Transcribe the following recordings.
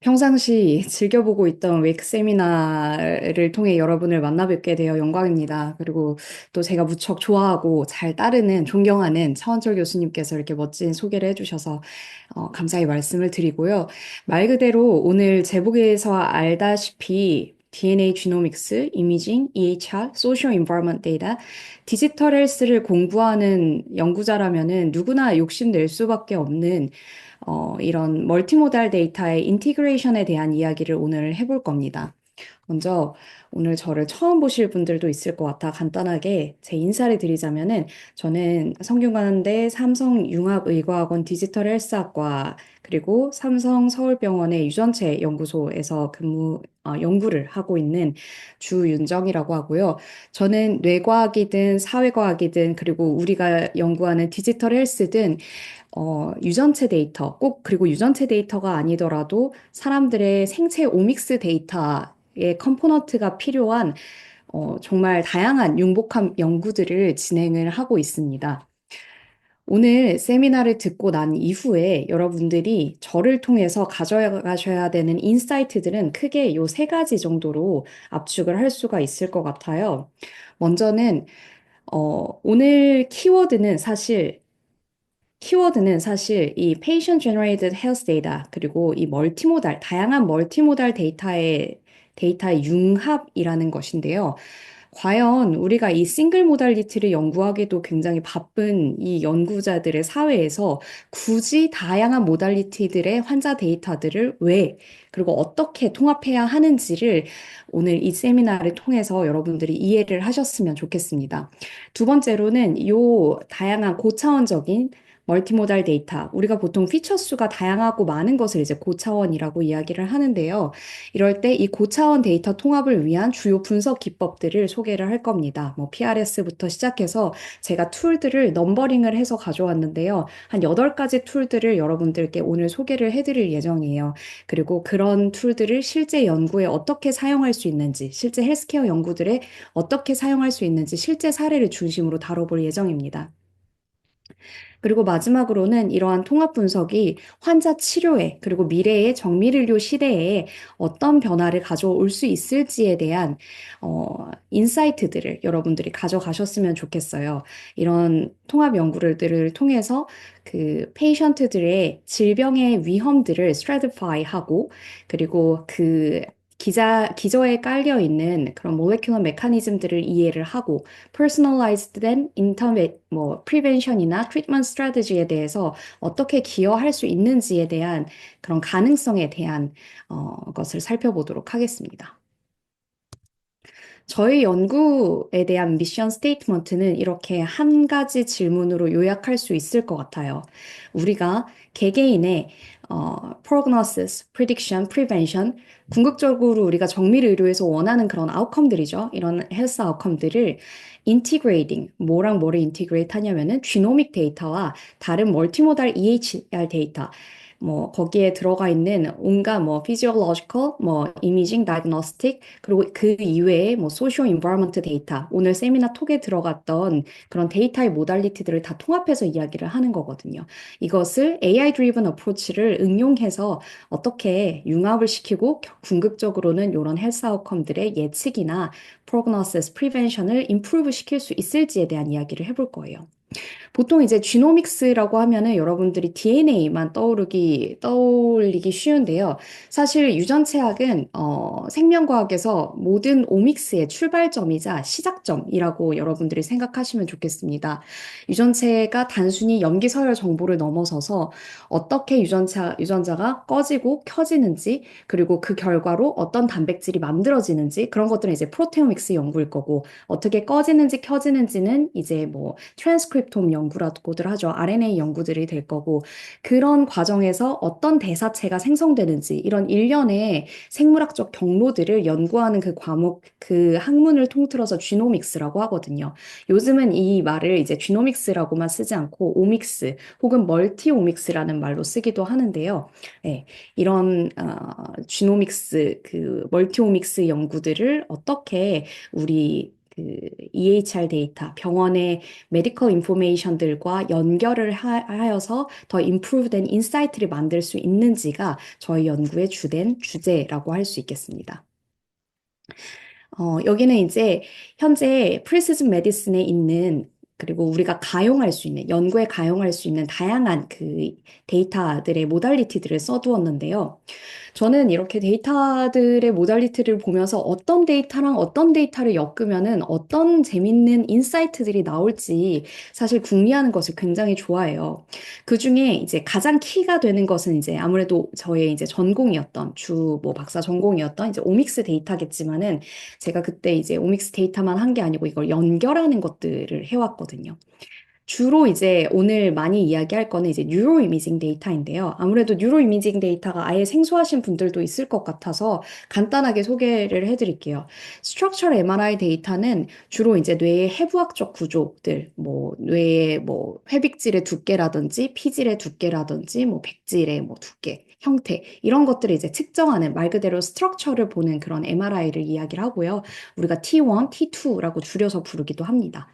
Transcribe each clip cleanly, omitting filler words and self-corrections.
평상시 즐겨보고 있던 웨이크 세미나를 통해 여러분을 만나뵙게 되어 영광입니다. 그리고 또 제가 무척 좋아하고 잘 따르는, 존경하는 차원철 교수님께서 이렇게 멋진 소개를 해주셔서 감사의 말씀을 드리고요. 말 그대로 오늘 제목에서 알다시피 DNA 지노믹스, 이미징, EHR, 소셜 인바이러먼트 데이터, 디지털 헬스를 공부하는 연구자라면은 누구나 욕심낼 수밖에 없는 이런 멀티모달 데이터의 인티그레이션에 대한 이야기를 오늘 해볼 겁니다. 먼저 오늘 저를 처음 보실 분들도 있을 것 같아 간단하게 제 인사를 드리자면은 저는 성균관대 삼성융합의과학원 디지털 헬스학과 그리고 삼성 서울병원의 유전체 연구소에서 연구를 하고 있는 주윤정이라고 하고요. 저는 뇌과학이든 사회과학이든 그리고 우리가 연구하는 디지털 헬스든 유전체 데이터, 꼭 그리고 유전체 데이터가 아니더라도 사람들의 생체 오믹스 데이터의 컴포넌트가 필요한 정말 다양한 융복합 연구들을 진행을 하고 있습니다. 오늘 세미나를 듣고 난 이후에 여러분들이 저를 통해서 가져가셔야 되는 인사이트들은 크게 요 세 가지 정도로 압축을 할 수가 있을 것 같아요. 먼저는, 오늘 키워드는 사실 이 patient generated health data 그리고 이 다양한 멀티모달 데이터의 융합이라는 것인데요. 과연 우리가 이 싱글 모달리티를 연구하기도 굉장히 바쁜 이 연구자들의 사회에서 굳이 다양한 모달리티들의 환자 데이터들을 왜, 그리고 어떻게 통합해야 하는지를 오늘 이 세미나를 통해서 여러분들이 이해를 하셨으면 좋겠습니다. 두 번째로는 요 다양한 고차원적인 멀티모달 데이터, 우리가 보통 피처 수가 다양하고 많은 것을 이제 고차원이라고 이야기를 하는데요. 이럴 때 이 고차원 데이터 통합을 위한 주요 분석 기법들을 소개를 할 겁니다. 뭐 PRS부터 시작해서 제가 툴들을 넘버링을 해서 가져왔는데요. 한 8가지 툴들을 여러분들께 오늘 소개를 해드릴 예정이에요. 그리고 그런 툴들을 실제 연구에 어떻게 사용할 수 있는지, 실제 헬스케어 연구들에 어떻게 사용할 수 있는지 실제 사례를 중심으로 다뤄볼 예정입니다. 그리고 마지막으로는 이러한 통합 분석이 환자 치료에 그리고 미래의 정밀의료 시대에 어떤 변화를 가져올 수 있을지에 대한 인사이트들을 여러분들이 가져가셨으면 좋겠어요. 이런 통합 연구들을 통해서 그 페이션트들의 질병의 위험들을 스트래티파이하고 그리고 기저에 깔려 있는 그런 몰레큘러 메커니즘들을 이해를 하고 personalized 된 프리벤션이나 트리트먼트 스트래티지에 대해서 어떻게 기여할 수 있는지에 대한 그런 가능성에 대한 것을 살펴보도록 하겠습니다. 저희 연구에 대한 미션 스테이트먼트는 이렇게 한 가지 질문으로 요약할 수 있을 것 같아요. 우리가 개개인의 prognosis, prediction, prevention, 궁극적으로 우리가 정밀 의료에서 원하는 그런 아웃컴들이죠. 이런 헬스 아웃컴들을 integrating, 뭐랑 뭐를 integrate 하냐면은 지노믹 데이터와 다른 멀티모달 EHR 데이터, 뭐 거기에 들어가 있는 온갖 뭐 physiological, 뭐 imaging, diagnostic, 그리고 그 이외에 뭐 social environment 데이터, 오늘 세미나 톡에 들어갔던 그런 데이터의 모달리티들을 다 통합해서 이야기를 하는 거거든요. 이것을 AI-driven approach를 응용해서 어떻게 융합을 시키고 궁극적으로는 이런 헬스 아웃컴들의 예측이나 prognosis, prevention을 improve 시킬 수 있을지에 대한 이야기를 해볼 거예요. 보통 이제 지노믹스라고 하면은 여러분들이 DNA만 떠올리기 쉬운데요. 사실 유전체학은 생명과학에서 모든 오믹스의 출발점이자 시작점이라고 여러분들이 생각하시면 좋겠습니다. 유전체가 단순히 염기 서열 정보를 넘어서서 어떻게 유전자가 꺼지고 켜지는지, 그리고 그 결과로 어떤 단백질이 만들어지는지 그런 것들은 이제 프로테오믹스 연구일 거고, 어떻게 꺼지는지 켜지는지는 이제 뭐 트랜스크립톰 연구라고들 하죠. RNA 연구들이 될 거고, 그런 과정에서 어떤 대사체가 생성되는지 이런 일련의 생물학적 경로들을 연구하는 그 학문을 통틀어서 지노믹스라고 하거든요. 요즘은 이 말을 이제 지노믹스라고만 쓰지 않고 오믹스 혹은 멀티오믹스라는 말로 쓰기도 하는데요. 네, 이런 지노믹스, 그 멀티오믹스 연구들을 어떻게 우리 그 EHR 데이터, 병원의 메디컬 인포메이션들과 연결을 하여서 더 임프루브된 인사이트를 만들 수 있는지가 저희 연구의 주된 주제라고 할 수 있겠습니다. 여기는 이제 현재 프리시즌 메디슨에 있는 그리고 우리가 가용할 수 있는 연구에 가용할 수 있는 다양한 그 데이터들의 모달리티들을 써두었는데요. 저는 이렇게 데이터들의 모달리티를 보면서 어떤 데이터랑 어떤 데이터를 엮으면은 어떤 재밌는 인사이트들이 나올지 사실 궁리하는 것을 굉장히 좋아해요. 그 중에 이제 가장 키가 되는 것은 이제 아무래도 저의 이제 전공이었던 주 뭐 박사 전공이었던 이제 오믹스 데이터겠지만은 제가 그때 이제 오믹스 데이터만 한 게 아니고 이걸 연결하는 것들을 해왔거든요. 주로 이제 오늘 많이 이야기할 거는 이제 뉴로 이미징 데이터인데요. 아무래도 뉴로 이미징 데이터가 아예 생소하신 분들도 있을 것 같아서 간단하게 소개를 해드릴게요. 스트럭처럴 MRI 데이터는 주로 이제 뇌의 해부학적 구조들, 뭐 뇌의 뭐 회빅질의 두께라든지 피질의 두께라든지 뭐 백질의 뭐 두께, 형태 이런 것들을 이제 측정하는 말 그대로 스트럭처를 보는 그런 MRI를 이야기를 하고요. 우리가 T1, T2라고 줄여서 부르기도 합니다.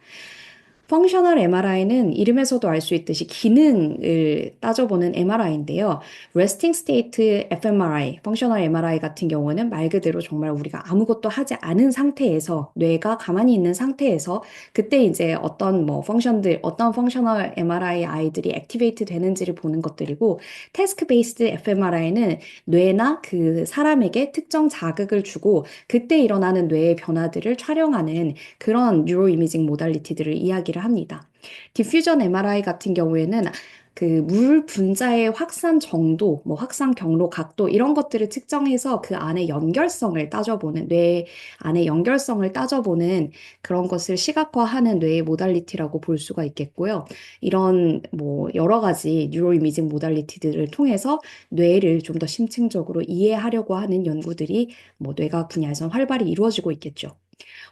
펑셔널 MRI는 이름에서도 알 수 있듯이 기능을 따져보는 MRI인데요. Resting State fMRI, 펑셔널 MRI 같은 경우는 말 그대로 정말 우리가 아무것도 하지 않은 상태에서 뇌가 가만히 있는 상태에서 그때 이제 어떤 뭐 펑션들, 어떤 펑셔널 MRI 아이들이 액티베이트 되는지를 보는 것들이고 태스크 베이스드 fMRI는 뇌나 그 사람에게 특정 자극을 주고 그때 일어나는 뇌의 변화들을 촬영하는 그런 뉴로 이미징 모달리티들을 이야기를 합니다. 디퓨전 MRI 같은 경우에는 그 물 분자의 확산 정도, 뭐 확산 경로, 각도 이런 것들을 측정해서 그 안에 연결성을 따져보는 뇌 안에 연결성을 따져보는 그런 것을 시각화하는 뇌의 모달리티라고 볼 수가 있겠고요. 이런 뭐 여러 가지 뉴로 이미징 모달리티들을 통해서 뇌를 좀 더 심층적으로 이해하려고 하는 연구들이 뭐 뇌과학 분야에서 활발히 이루어지고 있겠죠.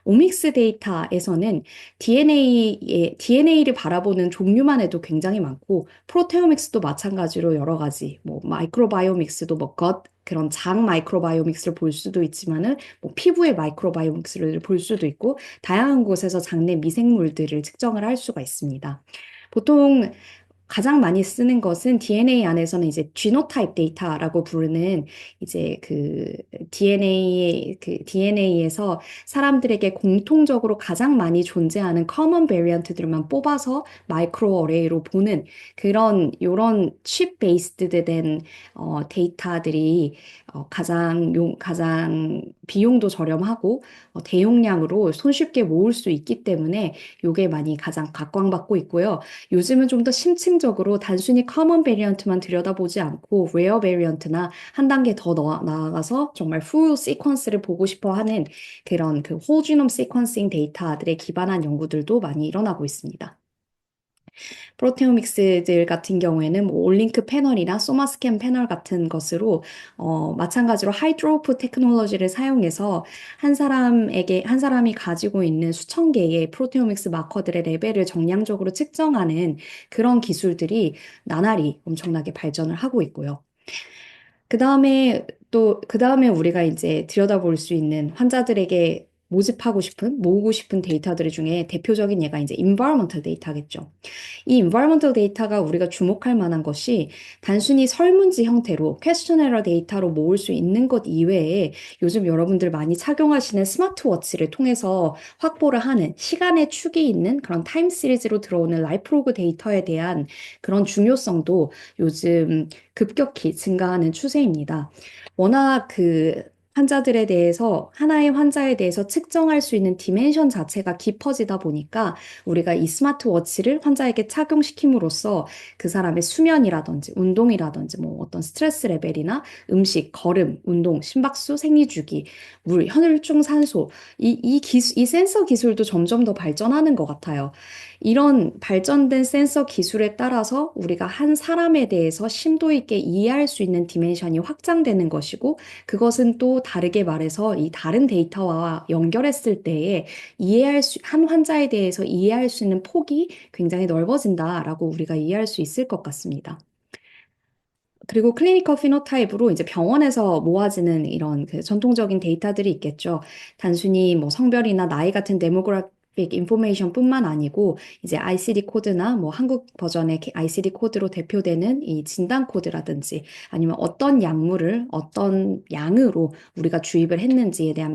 오믹스 데이터에서는 DNA를 바라보는 종류만 해도 굉장히 많고, 프로테오믹스도 마찬가지로 여러 가지, 뭐, 마이크로바이오믹스도 뭐, 그런 장 마이크로바이오믹스를 볼 수도 있지만은, 뭐, 피부의 마이크로바이오믹스를 볼 수도 있고, 다양한 곳에서 장내 미생물들을 측정을 할 수가 있습니다. 보통 가장 많이 쓰는 것은 DNA 안에서는 이제 지노타입 데이터라고 부르는 이제 그 DNA에서 사람들에게 공통적으로 가장 많이 존재하는 커먼 베리언트들만 뽑아서 마이크로 어레이로 보는 그런 요런 칩 베이스드 된 데이터들이 가장 비용도 저렴하고 대용량으로 손쉽게 모을 수 있기 때문에 요게 많이 가장 각광받고 있고요. 요즘은 좀 더 심층적으로 단순히 커먼 베리언트만 들여다보지 않고 레어 베리언트나 한 단계 더 나아가서 정말 풀 시퀀스를 보고 싶어 하는 그런 그 홀 지놈 시퀀싱 데이터들에 기반한 연구들도 많이 일어나고 있습니다. 프로테오믹스들 같은 경우에는 뭐 올링크 패널이나 소마스캔 패널 같은 것으로 마찬가지로 하이드로프 테크놀로지를 사용해서 한 사람이 가지고 있는 수천 개의 프로테오믹스 마커들의 레벨을 정량적으로 측정하는 그런 기술들이 나날이 엄청나게 발전을 하고 있고요. 그 다음에 우리가 이제 들여다볼 수 있는 환자들에게 모으고 싶은 데이터들 중에 대표적인 예가 이제 environmental 데이터겠죠. 이 environmental 데이터가 우리가 주목할 만한 것이 단순히 설문지 형태로 퀘스처네러 데이터로 모을 수 있는 것 이외에 요즘 여러분들 많이 착용하시는 스마트워치를 통해서 확보를 하는 시간의 축이 있는 그런 타임 시리즈로 들어오는 라이프로그 데이터에 대한 그런 중요성도 요즘 급격히 증가하는 추세입니다. 워낙 그 환자들에 대해서 하나의 환자에 대해서 측정할 수 있는 디멘션 자체가 깊어지다 보니까 우리가 이 스마트워치를 환자에게 착용시킴으로써 그 사람의 수면이라든지 운동이라든지 뭐 어떤 스트레스 레벨이나 음식, 걸음, 운동, 심박수, 생리주기, 물, 혈중 산소 이 센서 기술도 점점 더 발전하는 것 같아요. 이런 발전된 센서 기술에 따라서 우리가 한 사람에 대해서 심도 있게 이해할 수 있는 디멘션이 확장되는 것이고 그것은 또 다르게 말해서 이 다른 데이터와 연결했을 때에 한 환자에 대해서 이해할 수 있는 폭이 굉장히 넓어진다라고 우리가 이해할 수 있을 것 같습니다. 그리고 클리니컬 피노타입으로 이제 병원에서 모아지는 이런 그 전통적인 데이터들이 있겠죠. 단순히 뭐 성별이나 나이 같은 데모그래픽 인포메이션뿐만 아니고 이제 ICD 코드나 뭐 한국 버전의 ICD 코드로 대표되는 이 진단 코드라든지 아니면 어떤 약물을 어떤 양으로 우리가 주입을 했는지에 대한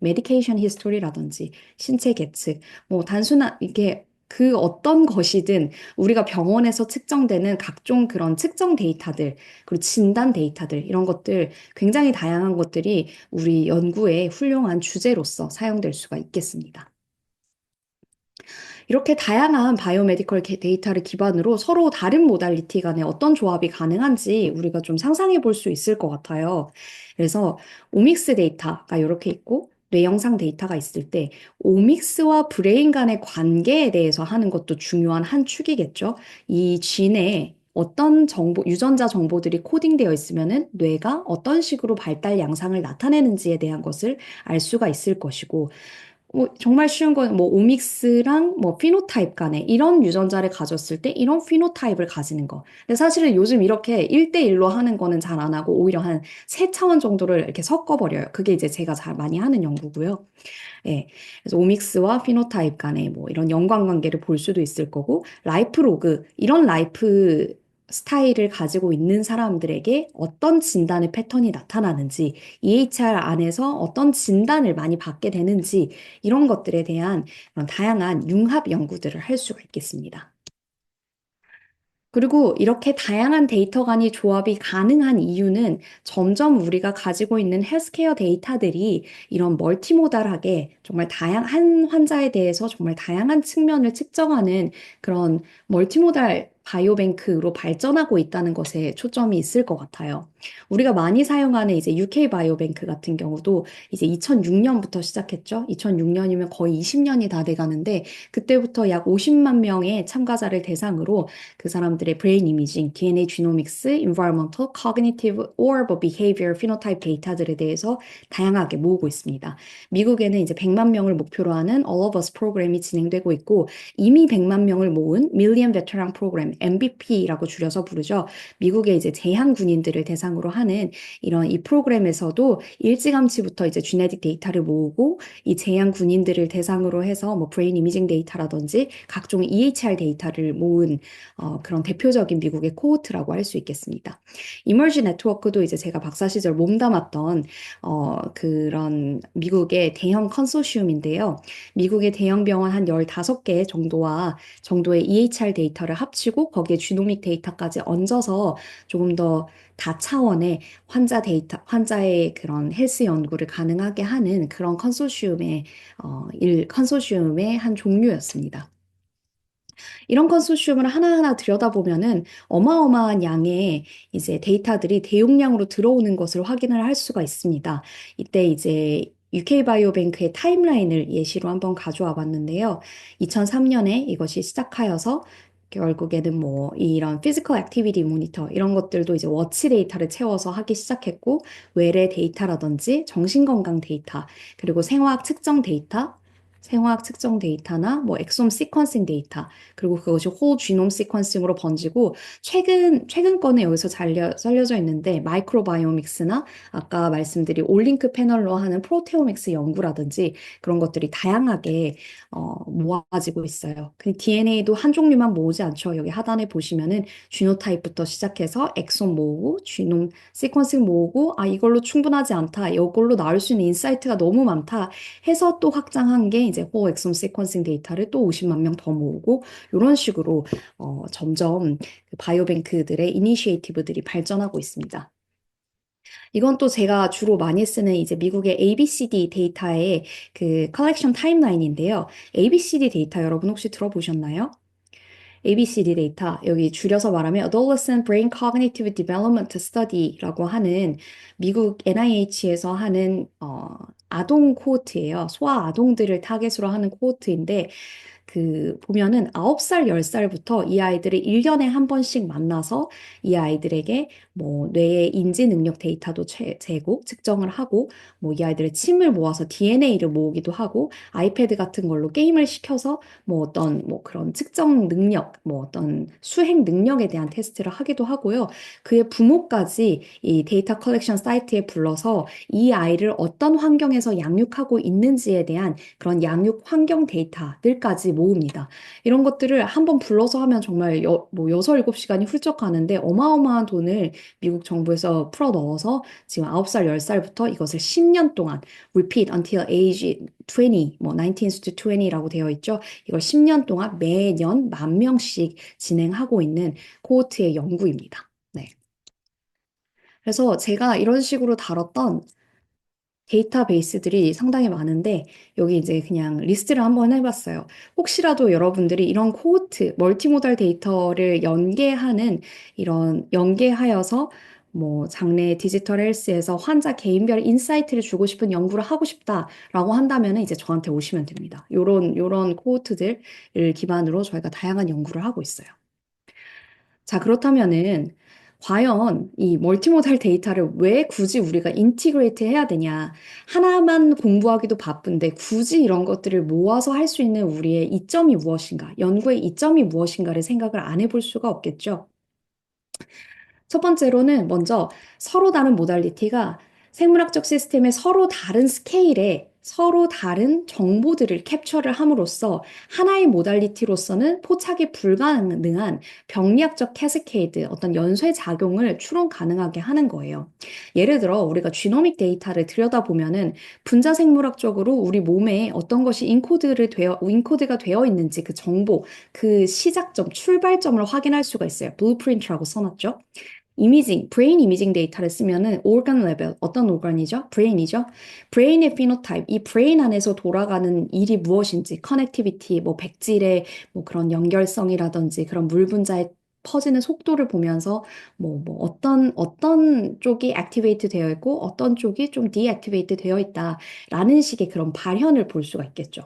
메디케이션 히스토리라든지 신체 계측, 뭐 단순한 이게 그 어떤 것이든 우리가 병원에서 측정되는 각종 그런 측정 데이터들, 그리고 진단 데이터들, 이런 것들, 굉장히 다양한 것들이 우리 연구의 훌륭한 주제로서 사용될 수가 있겠습니다. 이렇게 다양한 바이오메디컬 데이터를 기반으로 서로 다른 모달리티 간에 어떤 조합이 가능한지 우리가 좀 상상해 볼 수 있을 것 같아요. 그래서 오믹스 데이터가 이렇게 있고 뇌영상 데이터가 있을 때 오믹스와 브레인 간의 관계에 대해서 하는 것도 중요한 한 축이겠죠. 이 진에 어떤 정보, 유전자 정보들이 코딩되어 있으면은 뇌가 어떤 식으로 발달 양상을 나타내는지에 대한 것을 알 수가 있을 것이고, 정말 쉬운 건 뭐 오믹스랑 뭐 피노타입 간에 이런 유전자를 가졌을 때 이런 피노타입을 가지는 거. 근데 사실은 요즘 이렇게 1대1로 하는 거는 잘 안 하고 오히려 한 3차원 정도를 이렇게 섞어버려요. 그게 이제 제가 잘 많이 하는 연구고요. 예. 그래서 오믹스와 피노타입 간에 뭐 이런 연관관계를 볼 수도 있을 거고, 라이프 로그, 이런 라이프 스타일을 가지고 있는 사람들에게 어떤 진단의 패턴이 나타나는지, EHR 안에서 어떤 진단을 많이 받게 되는지, 이런 것들에 대한 그런 다양한 융합 연구들을 할 수가 있겠습니다. 그리고 이렇게 다양한 데이터 간의 조합이 가능한 이유는 점점 우리가 가지고 있는 헬스케어 데이터들이 이런 멀티모달하게 정말 한 환자에 대해서 정말 다양한 측면을 측정하는 그런 멀티모달 바이오뱅크로 발전하고 있다는 것에 초점이 있을 것 같아요. 우리가 많이 사용하는 이제 UK 바이오뱅크 같은 경우도 이제 2006년부터 시작했죠. 2006년이면 거의 20년이 다 돼가는데 그때부터 약 50만 명의 참가자를 대상으로 그 사람들의 브레인 이미징, DNA 지노믹스, environmental, cognitive or 뭐 behavior phenotype 데이터들에 대해서 다양하게 모으고 있습니다. 미국에는 이제 100만 명을 목표로 하는 All of Us 프로그램이 진행되고 있고 이미 100만 명을 모은 Million Veteran 프로그램, MVP라고 줄여서 부르죠. 미국의 이제 제향 군인들을 대상으로 하는 이런 이 프로그램에서도 일찌감치부터 이제 지네틱 데이터를 모으고 이 제향 군인들을 대상으로 해서 뭐 브레인 이미징 데이터라든지 각종 EHR 데이터를 모은 그런 대표적인 미국의 코호트라고 할 수 있겠습니다. 이머지 네트워크도 이제 제가 박사 시절 몸담았던 그런 미국의 대형 컨소시움인데요. 미국의 대형 병원 한 15개 정도의 EHR 데이터를 합치고 거기에 지노믹 데이터까지 얹어서 조금 더 다차원의 환자의 그런 헬스 연구를 가능하게 하는 그런 컨소시움의 한 종류였습니다. 이런 컨소시엄을 하나하나 들여다보면은 어마어마한 양의 이제 데이터들이 대용량으로 들어오는 것을 확인을 할 수가 있습니다. 이때 이제 UK 바이오뱅크의 타임라인을 예시로 한번 가져와 봤는데요. 2003년에 이것이 시작하여서 결국에는 뭐 이런 피지컬 액티비티 모니터 이런 것들도 이제 워치 데이터를 채워서 하기 시작했고 외래 데이터라든지 정신건강 데이터 그리고 생화학 측정 데이터나 뭐 엑솜 시퀀싱 데이터 그리고 그것이 홀 지놈 시퀀싱으로 번지고 최근 건에 여기서 잘려져 있는데 마이크로바이오믹스나 아까 말씀드린 올링크 패널로 하는 프로테오믹스 연구라든지 그런 것들이 다양하게 모아지고 있어요. 그 DNA도 한 종류만 모으지 않죠. 여기 하단에 보시면은 주노타입부터 시작해서 엑손 모으고 지놈 시퀀싱 모으고 아 이걸로 충분하지 않다. 이걸로 나올 수 있는 인사이트가 너무 많다. 해서 또 확장한 게 이제 호 엑솜 시퀀싱 데이터를 또 50만 명 더 모으고 이런 식으로 점점 그 바이오뱅크들의 이니시에이티브들이 발전하고 있습니다. 이건 또 제가 주로 많이 쓰는 이제 미국의 ABCD 데이터의 그 컬렉션 타임라인인데요. ABCD 데이터 여러분 혹시 들어보셨나요? ABCD 데이터, 여기 줄여서 말하면 Adolescent Brain Cognitive Development Study라고 하는 미국 NIH에서 하는 아동 코호트예요. 소아 아동들을 타겟으로 하는 코호트인데 보면은 9살, 10살부터 이 아이들을 1년에 한 번씩 만나서 이 아이들에게 뭐 뇌의 인지 능력 데이터도 재고 측정을 하고 뭐 이 아이들의 침을 모아서 DNA를 모으기도 하고 아이패드 같은 걸로 게임을 시켜서 뭐 어떤 뭐 그런 측정 능력, 뭐 어떤 수행 능력에 대한 테스트를 하기도 하고요. 그의 부모까지 이 데이터 컬렉션 사이트에 불러서 이 아이를 어떤 환경에서 양육하고 있는지에 대한 그런 양육 환경 데이터들까지 모읍니다. 이런 것들을 한번 불러서 하면 정말 뭐 6, 7시간이 훌쩍 가는데 어마어마한 돈을 미국 정부에서 풀어 넣어서 지금 9살, 10살부터 이것을 10년 동안 repeat until age 20, 뭐 19 to 20라고 되어 있죠. 이걸 10년 동안 매년 10,000명씩 진행하고 있는 코호트의 연구입니다. 네. 그래서 제가 이런 식으로 다뤘던 데이터베이스들이 상당히 많은데 여기 이제 그냥 리스트를 한번 해봤어요. 혹시라도 여러분들이 이런 코호트, 멀티모달 데이터를 연계하는 이런 연계하여서 뭐 장내 디지털 헬스에서 환자 개인별 인사이트를 주고 싶은 연구를 하고 싶다라고 한다면 이제 저한테 오시면 됩니다. 요런 코호트들을 기반으로 저희가 다양한 연구를 하고 있어요. 자, 그렇다면은 과연 이 멀티모달 데이터를 왜 굳이 우리가 인티그레이트 해야 되냐? 하나만 공부하기도 바쁜데 굳이 이런 것들을 모아서 할 수 있는 우리의 이점이 무엇인가? 연구의 이점이 무엇인가를 생각을 안 해볼 수가 없겠죠. 첫 번째로는 먼저 서로 다른 모달리티가 생물학적 시스템의 서로 다른 스케일에 서로 다른 정보들을 캡처를 함으로써 하나의 모달리티로서는 포착이 불가능한 병리학적 캐스케이드, 어떤 연쇄 작용을 추론 가능하게 하는 거예요. 예를 들어 우리가 지노믹 데이터를 들여다보면은 분자 생물학적으로 우리 몸에 어떤 것이 인코드가 되어 있는지 그 정보, 그 시작점, 출발점을 확인할 수가 있어요. 블루프린트라고 써놨죠. 이미징, 브레인 이미징 데이터를 쓰면은 organ level, 어떤 오간이죠? 브레인이죠? 브레인의 피노타입, 이 브레인 안에서 돌아가는 일이 무엇인지, 커넥티비티, 뭐 백질의 뭐 그런 연결성이라든지 그런 물 분자의 퍼지는 속도를 보면서 어떤 쪽이 액티베이트 되어 있고 어떤 쪽이 좀 디액티베이트 되어 있다라는 식의 그런 발현을 볼 수가 있겠죠.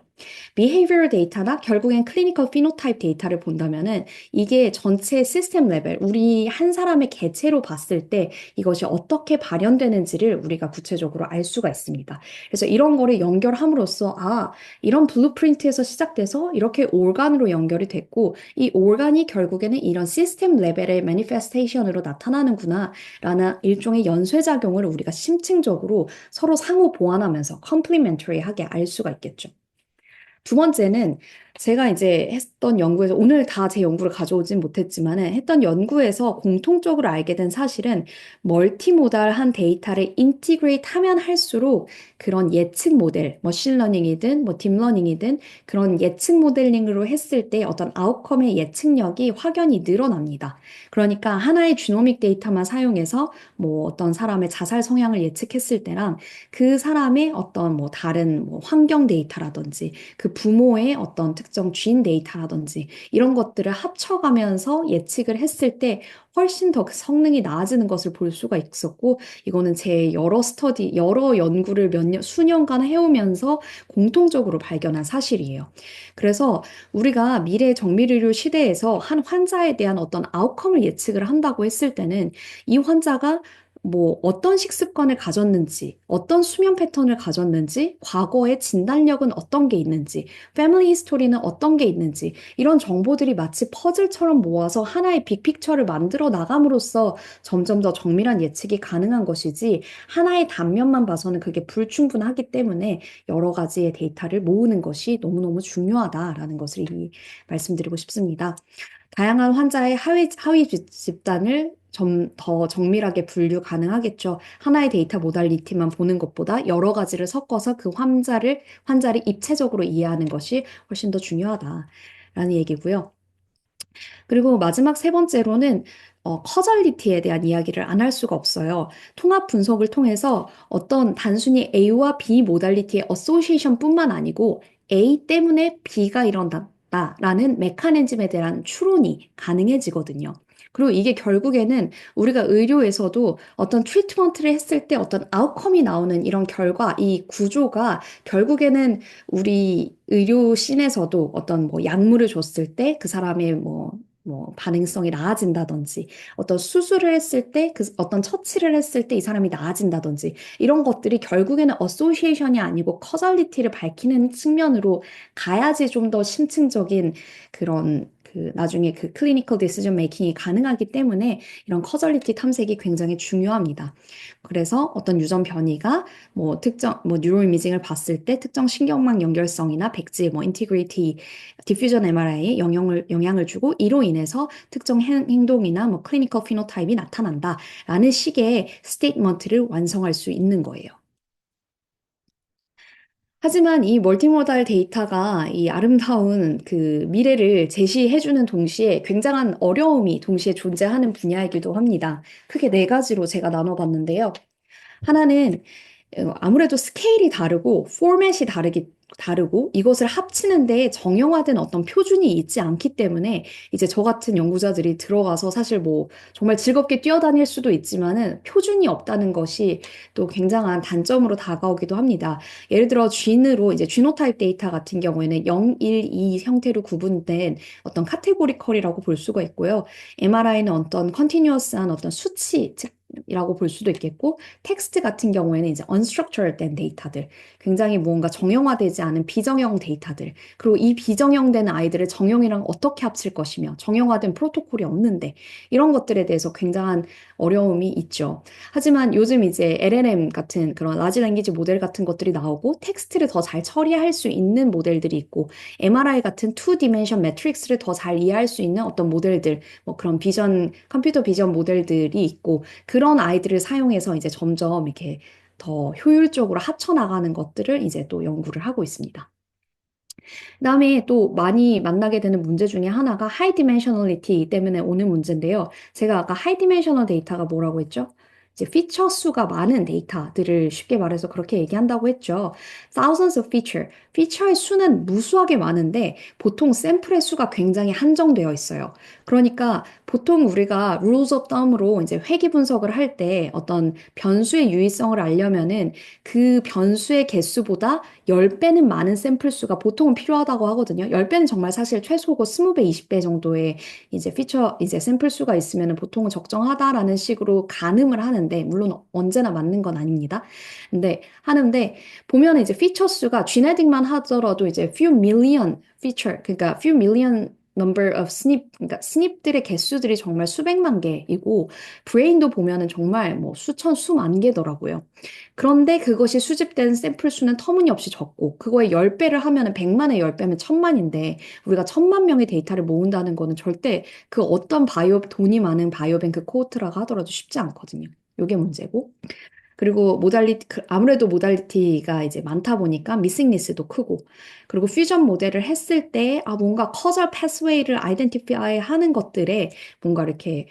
behavioral 데이터나 결국엔 clinical phenotype 데이터를 본다면은 이게 전체 시스템 레벨, 우리 한 사람의 개체로 봤을 때 이것이 어떻게 발현되는지를 우리가 구체적으로 알 수가 있습니다. 그래서 이런 거를 연결함으로써 이런 블루프린트에서 시작돼서 이렇게 올간으로 연결이 됐고 이 올간이 결국에는 이런 시스템 레벨의 매니페스테이션으로 나타나는구나 라는 일종의 연쇄작용을 우리가 심층적으로 서로 상호 보완하면서 컴플리멘터리하게 알 수가 있겠죠. 두 번째는 제가 이제 했던 연구에서 오늘 다 제 연구를 가져오진 못했지만은 했던 연구에서 공통적으로 알게 된 사실은 멀티모달한 데이터를 인티그레이트 하면 할수록 그런 예측 모델, 머신러닝이든 뭐 딥러닝이든 그런 예측 모델링으로 했을 때 어떤 아웃컴의 예측력이 확연히 늘어납니다. 그러니까 하나의 지노믹 데이터만 사용해서 뭐 어떤 사람의 자살 성향을 예측했을 때랑 그 사람의 어떤 뭐 다른 뭐 환경 데이터라든지 그 부모의 어떤 특정 쥐인 데이터라든지 이런 것들을 합쳐가면서 예측을 했을 때 훨씬 더 그 성능이 나아지는 것을 볼 수가 있었고, 이거는 제 여러 연구를 수년간 해오면서 공통적으로 발견한 사실이에요. 그래서 우리가 미래 정밀의료 시대에서 한 환자에 대한 어떤 아웃컴을 예측을 한다고 했을 때는 이 환자가 뭐 어떤 식습관을 가졌는지, 어떤 수면 패턴을 가졌는지, 과거의 진단력은 어떤 게 있는지, 패밀리 히스토리는 어떤 게 있는지, 이런 정보들이 마치 퍼즐처럼 모아서 하나의 빅픽처를 만들어 나감으로써 점점 더 정밀한 예측이 가능한 것이지, 하나의 단면만 봐서는 그게 불충분하기 때문에 여러 가지의 데이터를 모으는 것이 너무너무 중요하다라는 것을 말씀드리고 싶습니다. 다양한 환자의 하위 집단을 좀 더 정밀하게 분류 가능하겠죠. 하나의 데이터 모달리티만 보는 것보다 여러 가지를 섞어서 그 환자를 입체적으로 이해하는 것이 훨씬 더 중요하다라는 얘기고요. 그리고 마지막 세 번째로는 커절리티에 대한 이야기를 안 할 수가 없어요. 통합 분석을 통해서 어떤 단순히 A와 B 모달리티의 어소시에이션뿐만 아니고 A 때문에 B가 일어났다라는 메커니즘에 대한 추론이 가능해지거든요. 그리고 이게 결국에는 우리가 의료에서도 어떤 트리트먼트를 했을 때 어떤 아웃컴이 나오는 이런 결과, 이 구조가 결국에는 우리 의료씬에서도 어떤 뭐 약물을 줬을 때 그 사람의 뭐 뭐 반응성이 나아진다든지 어떤 수술을 했을 때 그 어떤 처치를 했을 때 이 사람이 나아진다든지 이런 것들이 결국에는 어소시에이션이 아니고 커절리티를 밝히는 측면으로 가야지 좀 더 심층적인 그런 그 나중에 그 클리니컬 디시전 메이킹이 가능하기 때문에 이런 커절리티 탐색이 굉장히 중요합니다. 그래서 어떤 유전 변이가 뭐 특정 뭐 뉴로 이미징을 봤을 때 특정 신경망 연결성이나 백지 뭐 인티그리티 디퓨전 MRI에 영향을 주고 이로 인해서 특정 행동이나 뭐 클리니컬 피노타입이 나타난다라는 식의 스테이트먼트를 완성할 수 있는 거예요. 하지만 이 멀티모달 데이터가 이 아름다운 그 미래를 제시해주는 동시에 굉장한 어려움이 동시에 존재하는 분야이기도 합니다. 크게 네 가지로 제가 나눠봤는데요. 하나는 아무래도 스케일이 다르고 포맷이 다르고 이것을 합치는데 정형화된 어떤 표준이 있지 않기 때문에 이제 저 같은 연구자들이 들어가서 사실 뭐 정말 즐겁게 뛰어다닐 수도 있지만은 표준이 없다는 것이 또 굉장한 단점으로 다가오기도 합니다. 예를 들어 쥔으로 이제 쥐노타입 데이터 같은 경우에는 0, 1, 2 형태로 구분된 어떤 카테고리컬이라고 볼 수가 있고요. MRI는 어떤 컨티뉴어스한 어떤 수치 이라고 볼 수도 있겠고 텍스트 같은 경우에는 이제 unstructured 된 데이터들, 굉장히 무언가 정형화되지 않은 비정형 데이터들, 그리고 이 비정형된 아이들을 정형이랑 어떻게 합칠 것이며 정형화된 프로토콜이 없는데 이런 것들에 대해서 굉장한 어려움이 있죠. 하지만 요즘 이제 LLM 같은 그런 라지 랭귀지 모델 같은 것들이 나오고 텍스트를 더 잘 처리할 수 있는 모델들이 있고 MRI 같은 투 디멘션 매트릭스를 더 잘 이해할 수 있는 어떤 모델들, 뭐 그런 컴퓨터 비전 모델들이 있고 그런 아이들을 사용해서 이제 점점 이렇게 더 효율적으로 합쳐나가는 것들을 이제 또 연구를 하고 있습니다. 그다음에 또 많이 만나게 되는 문제 중에 하나가 하이 디멘셔널리티 때문에 오는 문제인데요. 제가 아까 하이 디멘셔널 데이터가 뭐라고 했죠? 이제 피처 수가 많은 데이터들을 쉽게 말해서 그렇게 얘기한다고 했죠. Thousands of feature. 피처의 수는 무수하게 많은데 보통 샘플의 수가 굉장히 한정되어 있어요. 그러니까 보통 우리가 rules of thumb으로 이제 회귀 분석을 할 때 어떤 변수의 유의성을 알려면은 그 변수의 개수보다 10배는 많은 샘플 수가 보통은 필요하다고 하거든요. 10배는 정말 사실 최소고 20배, 20배 정도의 이제 이제 샘플 수가 있으면 보통은 적정하다라는 식으로 가늠을 하는데, 물론 언제나 맞는 건 아닙니다. 하는데, 보면 이제 피처 수가 지네틱만 하더라도 이제 few million feature, 그러니까 few million number of SNP, 그러니까 SNP들의 개수들이 정말 수백만 개이고, 브레인도 보면은 정말 뭐 수천, 수만 개더라고요. 그런데 그것이 수집된 샘플 수는 터무니없이 적고 그거에 10배를 하면은 100만에 10배면 1000만인데 우리가 1000만 명의 데이터를 모은다는 거는 절대 그 어떤 돈이 많은 바이오뱅크 코호트라고 하더라도 쉽지 않거든요. 이게 문제고. 그리고 아무래도 모달리티가 이제 많다 보니까 미싱 리스도 크고, 그리고 퓨전 모델을 했을 때, 뭔가 커절 패스웨이를 아이덴티파이 하는 것들에 뭔가 이렇게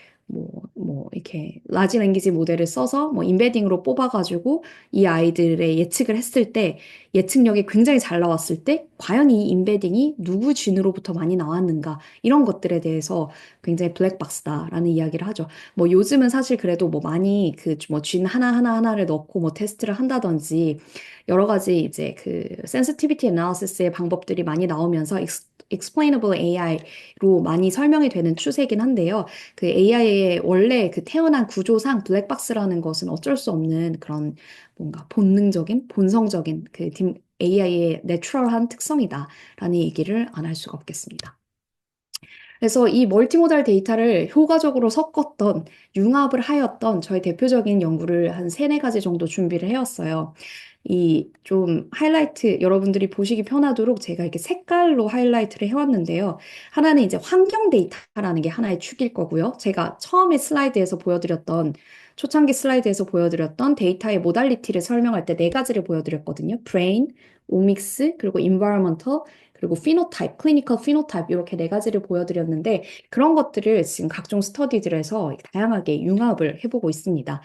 이렇게 라지 랭귀지 모델을 써서 뭐 인베딩으로 뽑아가지고 이 아이들의 예측을 했을 때 예측력이 굉장히 잘 나왔을 때 과연 이 인베딩이 누구 쥔으로부터 많이 나왔는가 이런 것들에 대해서 굉장히 블랙박스다라는 이야기를 하죠. 뭐 요즘은 사실 그래도 뭐 많이 그 뭐 쥔 하나를 넣고 뭐 테스트를 한다든지 여러 가지 이제 그 센시티비티 애널리시스의 방법들이 많이 나오면서 explainable AI로 많이 설명이 되는 추세이긴 한데요. 그 AI의 원래 그 태어난 구조상 블랙박스라는 것은 어쩔 수 없는 그런 뭔가 본능적인, 본성적인 그 AI의 내추럴한 특성이다라는 얘기를 안 할 수가 없겠습니다. 그래서 이 멀티모달 데이터를 효과적으로 섞었던, 융합을 하였던 저희 대표적인 연구를 한 세네 가지 정도 준비를 해왔어요. 이 좀 하이라이트 여러분들이 보시기 편하도록 제가 이렇게 색깔로 하이라이트를 해왔는데요. 하나는 이제 환경 데이터라는 게 하나의 축일 거고요. 제가 처음에 초창기 슬라이드에서 보여드렸던 데이터의 모달리티를 설명할 때 네 가지를 보여드렸거든요. brain, omics, 그리고 environmental, 그리고 피노타입, 클리니컬 피노타입 이렇게 네 가지를 보여드렸는데 그런 것들을 지금 각종 스터디들에서 다양하게 융합을 해보고 있습니다.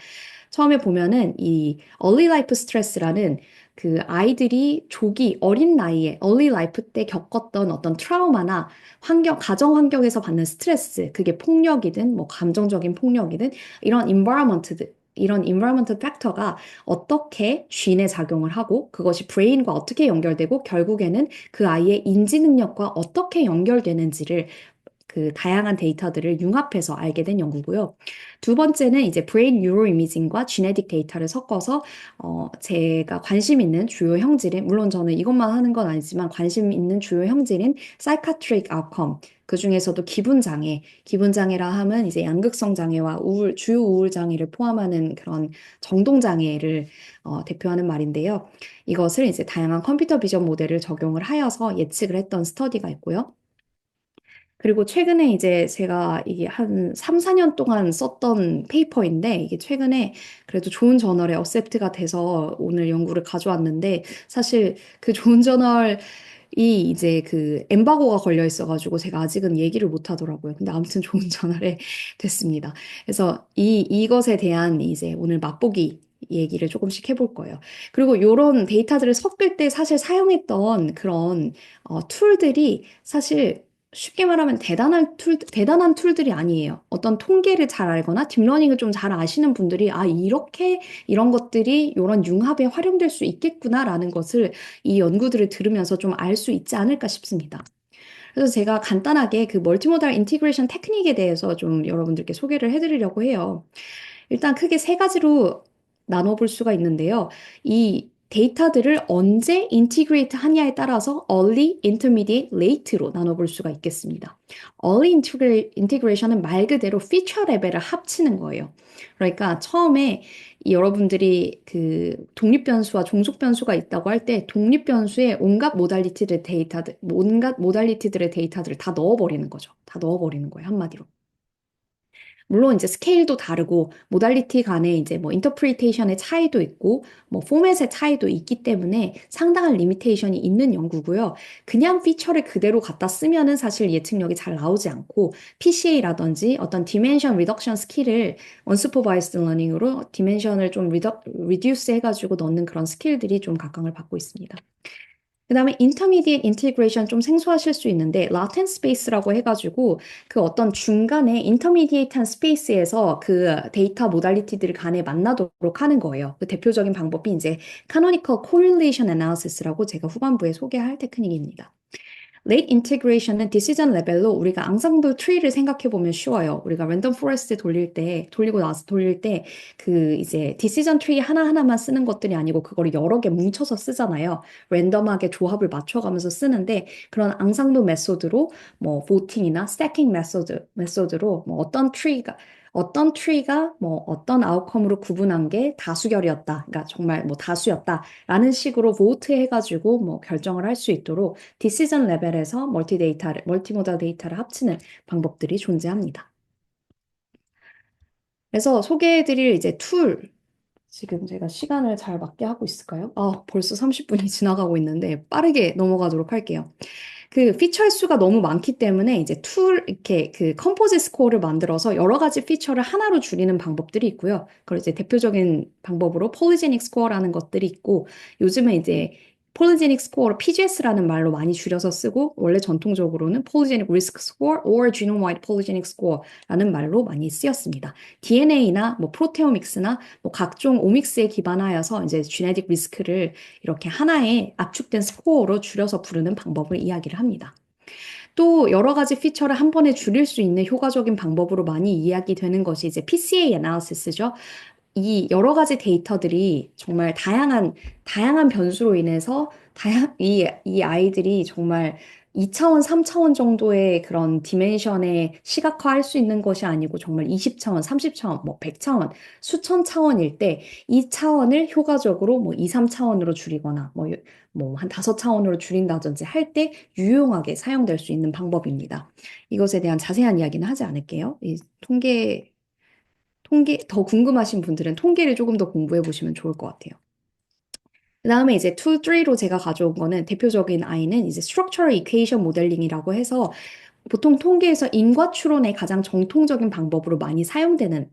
처음에 보면은 이 early life stress라는 그 아이들이 어린 나이에 early life 때 겪었던 어떤 트라우마나 가정 환경에서 받는 스트레스, 그게 폭력이든 뭐 감정적인 폭력이든 이런 environmental factor가 어떻게 쥔에 작용을 하고 그것이 브레인과 어떻게 연결되고 결국에는 그 아이의 인지 능력과 어떻게 연결되는지를 그 다양한 데이터들을 융합해서 알게 된 연구고요. 두 번째는 이제 브레인 뉴로 이미징과 지네틱 데이터를 섞어서 제가 관심 있는 주요 형질인, 물론 저는 이것만 하는 건 아니지만 관심 있는 주요 형질인 psychiatric outcome, 그 중에서도 기분 장애라 함은 이제 양극성 장애와 주요 우울 장애를 포함하는 그런 정동 장애를 대표하는 말인데요. 이것을 이제 다양한 컴퓨터 비전 모델을 적용을 하여서 예측을 했던 스터디가 있고요. 그리고 최근에 이제 제가 이게 한 3, 4년 동안 썼던 페이퍼인데 이게 최근에 그래도 좋은 저널에 어셉트가 돼서 오늘 연구를 가져왔는데 사실 그 좋은 저널이 이제 그 엠바고가 걸려 있어가지고 제가 아직은 얘기를 못 하더라고요. 근데 아무튼 좋은 저널에 됐습니다. 그래서 이것에 대한 이제 오늘 맛보기 얘기를 조금씩 해볼 거예요. 그리고 이런 데이터들을 섞을 때 사실 사용했던 그런 툴들이 사실 쉽게 말하면 대단한 툴들이 아니에요. 어떤 통계를 잘 알거나 딥러닝을 좀 잘 아시는 분들이 이렇게 이런 것들이 이런 융합에 활용될 수 있겠구나라는 것을 이 연구들을 들으면서 좀 알 수 있지 않을까 싶습니다. 그래서 제가 간단하게 그 멀티모달 인티그레이션 테크닉에 대해서 좀 여러분들께 소개를 해드리려고 해요. 일단 크게 세 가지로 나눠볼 수가 있는데요. 이 데이터들을 언제 인티그레이트 하냐에 따라서 early, intermediate, late로 나눠볼 수가 있겠습니다. early integration은 말 그대로 피처 레벨을 합치는 거예요. 그러니까 처음에 여러분들이 그 독립변수와 종속변수가 있다고 할 때 독립변수에 온갖 모달리티들의 데이터들을 다 넣어버리는 거죠. 다 넣어버리는 거예요. 한마디로. 물론 이제 스케일도 다르고 모달리티 간에 이제 뭐 인터프리테이션의 차이도 있고 뭐 포맷의 차이도 있기 때문에 상당한 리미테이션이 있는 연구고요. 그냥 피처를 그대로 갖다 쓰면은 사실 예측력이 잘 나오지 않고 PCA라든지 어떤 디멘션 리덕션 스킬을 언슈퍼바이스드 러닝으로 디멘션을 좀 리듀스 해가지고 넣는 그런 스킬들이 좀 각광을 받고 있습니다. 그 다음에 intermediate integration 좀 생소하실 수 있는데 latent space라고 해가지고 그 어떤 중간에 intermediate한 space에서 그 데이터 모달리티들 간에 만나도록 하는 거예요. 그 대표적인 방법이 이제 canonical correlation analysis라고 제가 후반부에 소개할 테크닉입니다. Late integration은 decision 레벨로 우리가 앙상블 트리를 생각해 보면 쉬워요. 우리가 랜덤 포레스트 돌리고 나서 돌릴 때 그 이제 decision 트리 하나하나만 쓰는 것들이 아니고 그거를 여러 개 뭉쳐서 쓰잖아요. 랜덤하게 조합을 맞춰가면서 쓰는데 그런 앙상블 메소드로 뭐 voting이나 stacking 메소드로 뭐 어떤 트리가 뭐 어떤 아웃컴으로 구분한 게 다수결이었다. 그러니까 정말 뭐 다수였다라는 식으로 보트 해가지고 뭐 결정을 할 수 있도록 디시전 레벨에서 멀티모달 데이터를 합치는 방법들이 존재합니다. 그래서 소개해드릴 이제 지금 제가 시간을 잘 맞게 하고 있을까요? 벌써 30분이 지나가고 있는데 빠르게 넘어가도록 할게요. 그 피처의 수가 너무 많기 때문에 이제 이렇게 그 컴포짓 스코어를 만들어서 여러 가지 피처를 하나로 줄이는 방법들이 있고요. 그걸 이제 대표적인 방법으로 폴리제닉 스코어라는 것들이 있고, 요즘에 이제 폴리제닉 스코어를 PGS라는 말로 많이 줄여서 쓰고, 원래 전통적으로는 폴리제닉 리스크 스코어 or genome wide polygenic score라는 말로 많이 쓰였습니다. DNA나 뭐 프로테오믹스나 뭐 각종 오믹스에 기반하여서 이제 지네틱 리스크를 이렇게 하나의 압축된 스코어로 줄여서 부르는 방법을 이야기를 합니다. 또 여러 가지 피처를 한 번에 줄일 수 있는 효과적인 방법으로 많이 이야기되는 것이 이제 PCA 애널리시스죠. 이 여러 가지 데이터들이 정말 다양한 변수로 인해서 이 아이들이 정말 2차원, 3차원 정도의 그런 디멘션에 시각화할 수 있는 것이 아니고 정말 20차원, 30차원, 뭐 100차원, 수천 차원일 때 이 차원을 효과적으로 뭐 2, 3차원으로 줄이거나 뭐 한 5차원으로 줄인다든지 할 때 유용하게 사용될 수 있는 방법입니다. 이것에 대한 자세한 이야기는 하지 않을게요. 이 더 궁금하신 분들은 통계를 조금 더 공부해 보시면 좋을 것 같아요. 그 다음에 이제 2, 3로 제가 가져온 거는 대표적인 아이는 이제 Structural Equation Modeling이라고 해서 보통 통계에서 인과 추론의 가장 정통적인 방법으로 많이 사용되는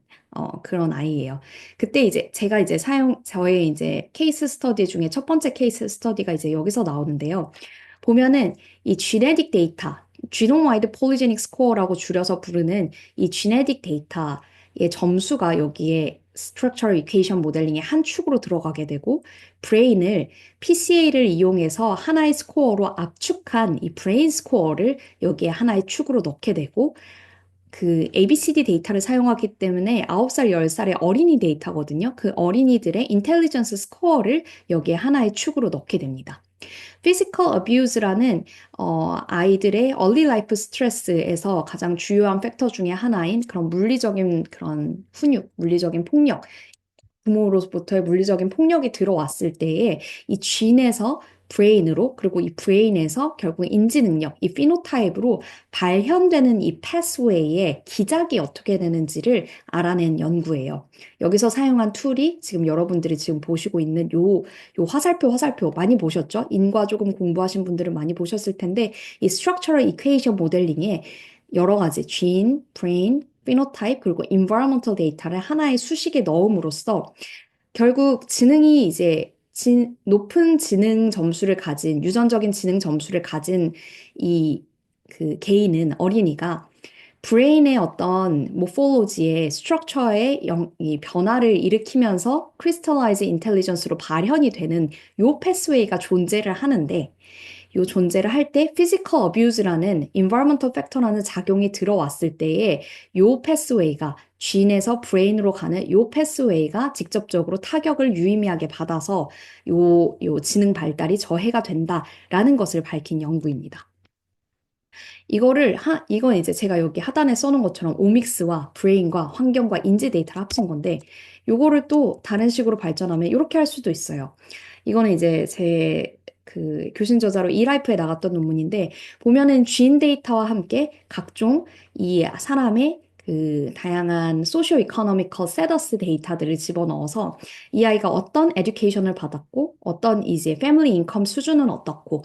그런 아이예요. 그때 이제 제가 이제 저의 이제 케이스 스터디 중에 첫 번째 케이스 스터디가 이제 여기서 나오는데요. 보면은 이 genetic 데이터, genome wide polygenic score라고 줄여서 부르는 이 genetic 데이터의 점수가 여기에 Structural Equation 모델링의 한 축으로 들어가게 되고 브레인을 PCA를 이용해서 하나의 스코어로 압축한 이 브레인 스코어를 여기에 하나의 축으로 넣게 되고 그 ABCD 데이터를 사용하기 때문에 9살, 10살의 어린이 데이터거든요. 그 어린이들의 인텔리전스 스코어를 여기에 하나의 축으로 넣게 됩니다. Physical abuse라는 아이들의 early life stress에서 가장 주요한 팩터 중에 하나인 그런 물리적인 그런 훈육, 물리적인 폭력, 부모로부터의 물리적인 폭력이 들어왔을 때에 이 쥔에서 브레인으로 그리고 이 브레인에서 결국 인지 능력, 이 피노타입으로 발현되는 이 패스웨이의 기작이 어떻게 되는지를 알아낸 연구예요. 여기서 사용한 툴이 지금 여러분들이 지금 보시고 있는 요 화살표 많이 보셨죠? 인과 조금 공부하신 분들은 많이 보셨을 텐데 이 Structural Equation 모델링에 여러 가지 쥔, 브레인, 피노타입 그리고 environmental 데이터를 하나의 수식에 넣음으로써 결국 지능이 이제 높은 지능 점수를 가진 유전적인 지능 점수를 가진 이 그 개인은 어린이가 브레인의 어떤 모폴로지의 스트럭처의 이 변화를 일으키면서 크리스탈라이즈 인텔리전스로 발현이 되는 요 패스웨이가 존재를 하는데 요 존재를 할 때 physical abuse라는 environmental factor라는 작용이 들어왔을 때에 요 패스웨이가 쥔에서 브레인으로 가는 요 패스웨이가 직접적으로 타격을 유의미하게 받아서 요 지능 발달이 저해가 된다라는 것을 밝힌 연구입니다. 이건 이제 제가 여기 하단에 써놓은 것처럼 오믹스와 브레인과 환경과 인지 데이터를 합친 건데, 요거를 또 다른 식으로 발전하면 이렇게 할 수도 있어요. 이거는 이제 제 그 교신 저자로 이라이프에 나갔던 논문인데, 보면은 쥔 데이터와 함께 각종 이 사람의 그 다양한 소시오 이코노미컬 세더스 데이터들을 집어넣어서 이 아이가 어떤 에듀케이션을 받았고 어떤 이제 패밀리 인컴 수준은 어떻고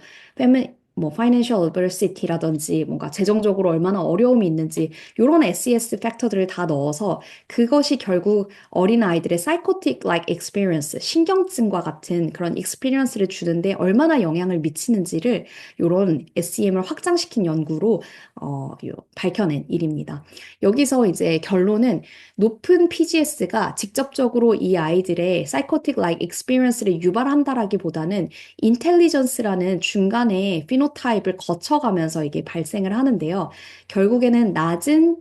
뭐 financial adversity라든지 뭔가 재정적으로 얼마나 어려움이 있는지 이런 SES 팩터들을 다 넣어서 그것이 결국 어린 아이들의 psychotic like experience, 신경증과 같은 그런 experience를 주는데 얼마나 영향을 미치는지를 이런 SEM을 확장시킨 연구로 밝혀낸 일입니다. 여기서 이제 결론은 높은 PGS가 직접적으로 이 아이들의 psychotic like experience를 유발한다라기보다는 인텔리전스라는 중간에 피노타입을 거쳐가면서 이게 발생을 하는데요. 결국에는 낮은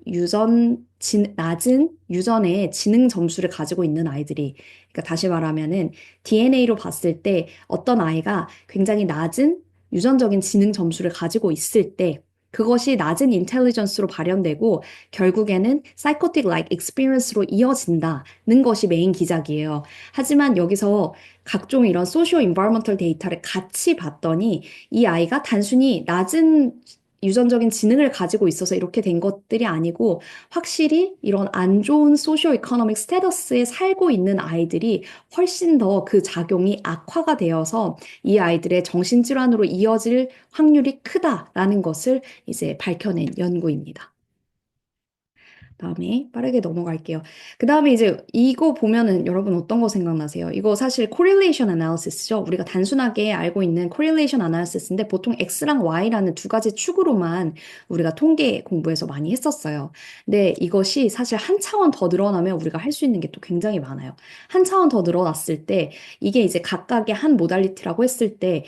유전의 지능 점수를 가지고 있는 아이들이, 그러니까 다시 말하면은 DNA로 봤을 때 어떤 아이가 굉장히 낮은 유전적인 지능 점수를 가지고 있을 때 그것이 낮은 인텔리전스로 발현되고 결국에는 psychotic like experience로 이어진다는 것이 메인 기작이에요. 하지만 여기서 각종 이런 소시오 인바이러먼털 데이터를 같이 봤더니 이 아이가 단순히 낮은 유전적인 지능을 가지고 있어서 이렇게 된 것들이 아니고 확실히 이런 안 좋은 소시오 이코노믹 스테터스에 살고 있는 아이들이 훨씬 더 그 작용이 악화가 되어서 이 아이들의 정신질환으로 이어질 확률이 크다라는 것을 이제 밝혀낸 연구입니다. 다음에 빠르게 넘어갈게요. 그 다음에 이제 이거 보면은 여러분 어떤 거 생각나세요? 이거 사실 correlation analysis죠. 우리가 단순하게 알고 있는 correlation analysis인데 보통 X랑 Y라는 두 가지 축으로만 우리가 통계 공부에서 많이 했었어요. 근데 이것이 사실 한 차원 더 늘어나면 우리가 할 수 있는 게 또 굉장히 많아요. 한 차원 더 늘어났을 때 이게 이제 각각의 한 모달리티라고 했을 때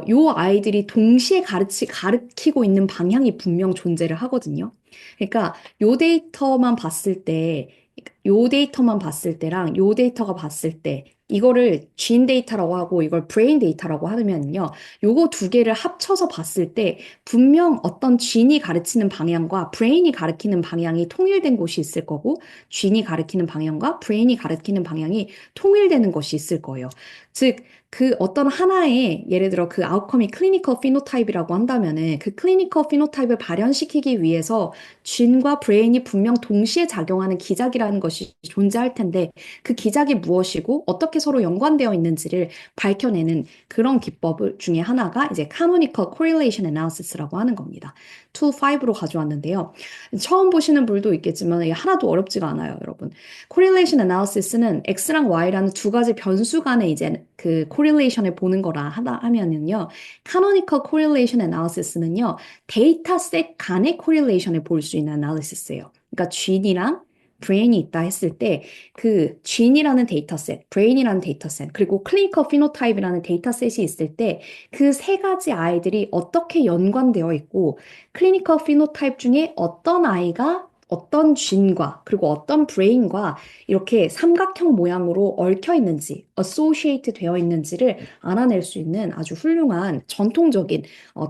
요 아이들이 동시에 가르치고 있는 방향이 분명 존재를 하거든요. 그러니까 요 데이터만 봤을 때랑 요 데이터가 봤을 때 이거를 쥔 데이터라고 하고 이걸 브레인 데이터라고 하면요. 요거 두 개를 합쳐서 봤을 때 분명 어떤 쥔이 가르치는 방향과 브레인이 가르치는 방향이 통일된 곳이 있을 거고 쥔이 가르치는 방향과 브레인이 가르치는 방향이 통일되는 것이 있을 거예요. 즉, 그 어떤 하나의 예를 들어 그 아웃컴이 클리니컬 피노타입이라고 한다면은 그 클리니컬 피노타입을 발현시키기 위해서 쥔과 브레인이 분명 동시에 작용하는 기작이라는 것이 존재할 텐데 그 기작이 무엇이고 어떻게 서로 연관되어 있는지를 밝혀내는 그런 기법 중에 하나가 이제 canonical correlation analysis라고 하는 겁니다. 툴 5로 가져왔는데요. 처음 보시는 분도 있겠지만 이게 하나도 어렵지가 않아요, 여러분. correlation analysis는 X랑 Y라는 두 가지 변수 간의 이제 그 correlation을 보는 거라 하면은요. canonical correlation analysis는요. 데이터셋 간의 correlation을 볼 수 있는 analysis예요. 그러니까 쥔이랑 브레인이 있다 했을 때 그 GEN이라는 데이터셋, 브레인이라는 데이터셋, 그리고 클리니컬 피노타입이라는 데이터셋이 있을 때 그 세 가지 아이들이 어떻게 연관되어 있고 클리니컬 피노타입 중에 어떤 아이가 어떤 쥔과 그리고 어떤 브레인과 이렇게 삼각형 모양으로 얽혀 있는지, associate 되어 있는지를 알아낼 수 있는 아주 훌륭한 전통적인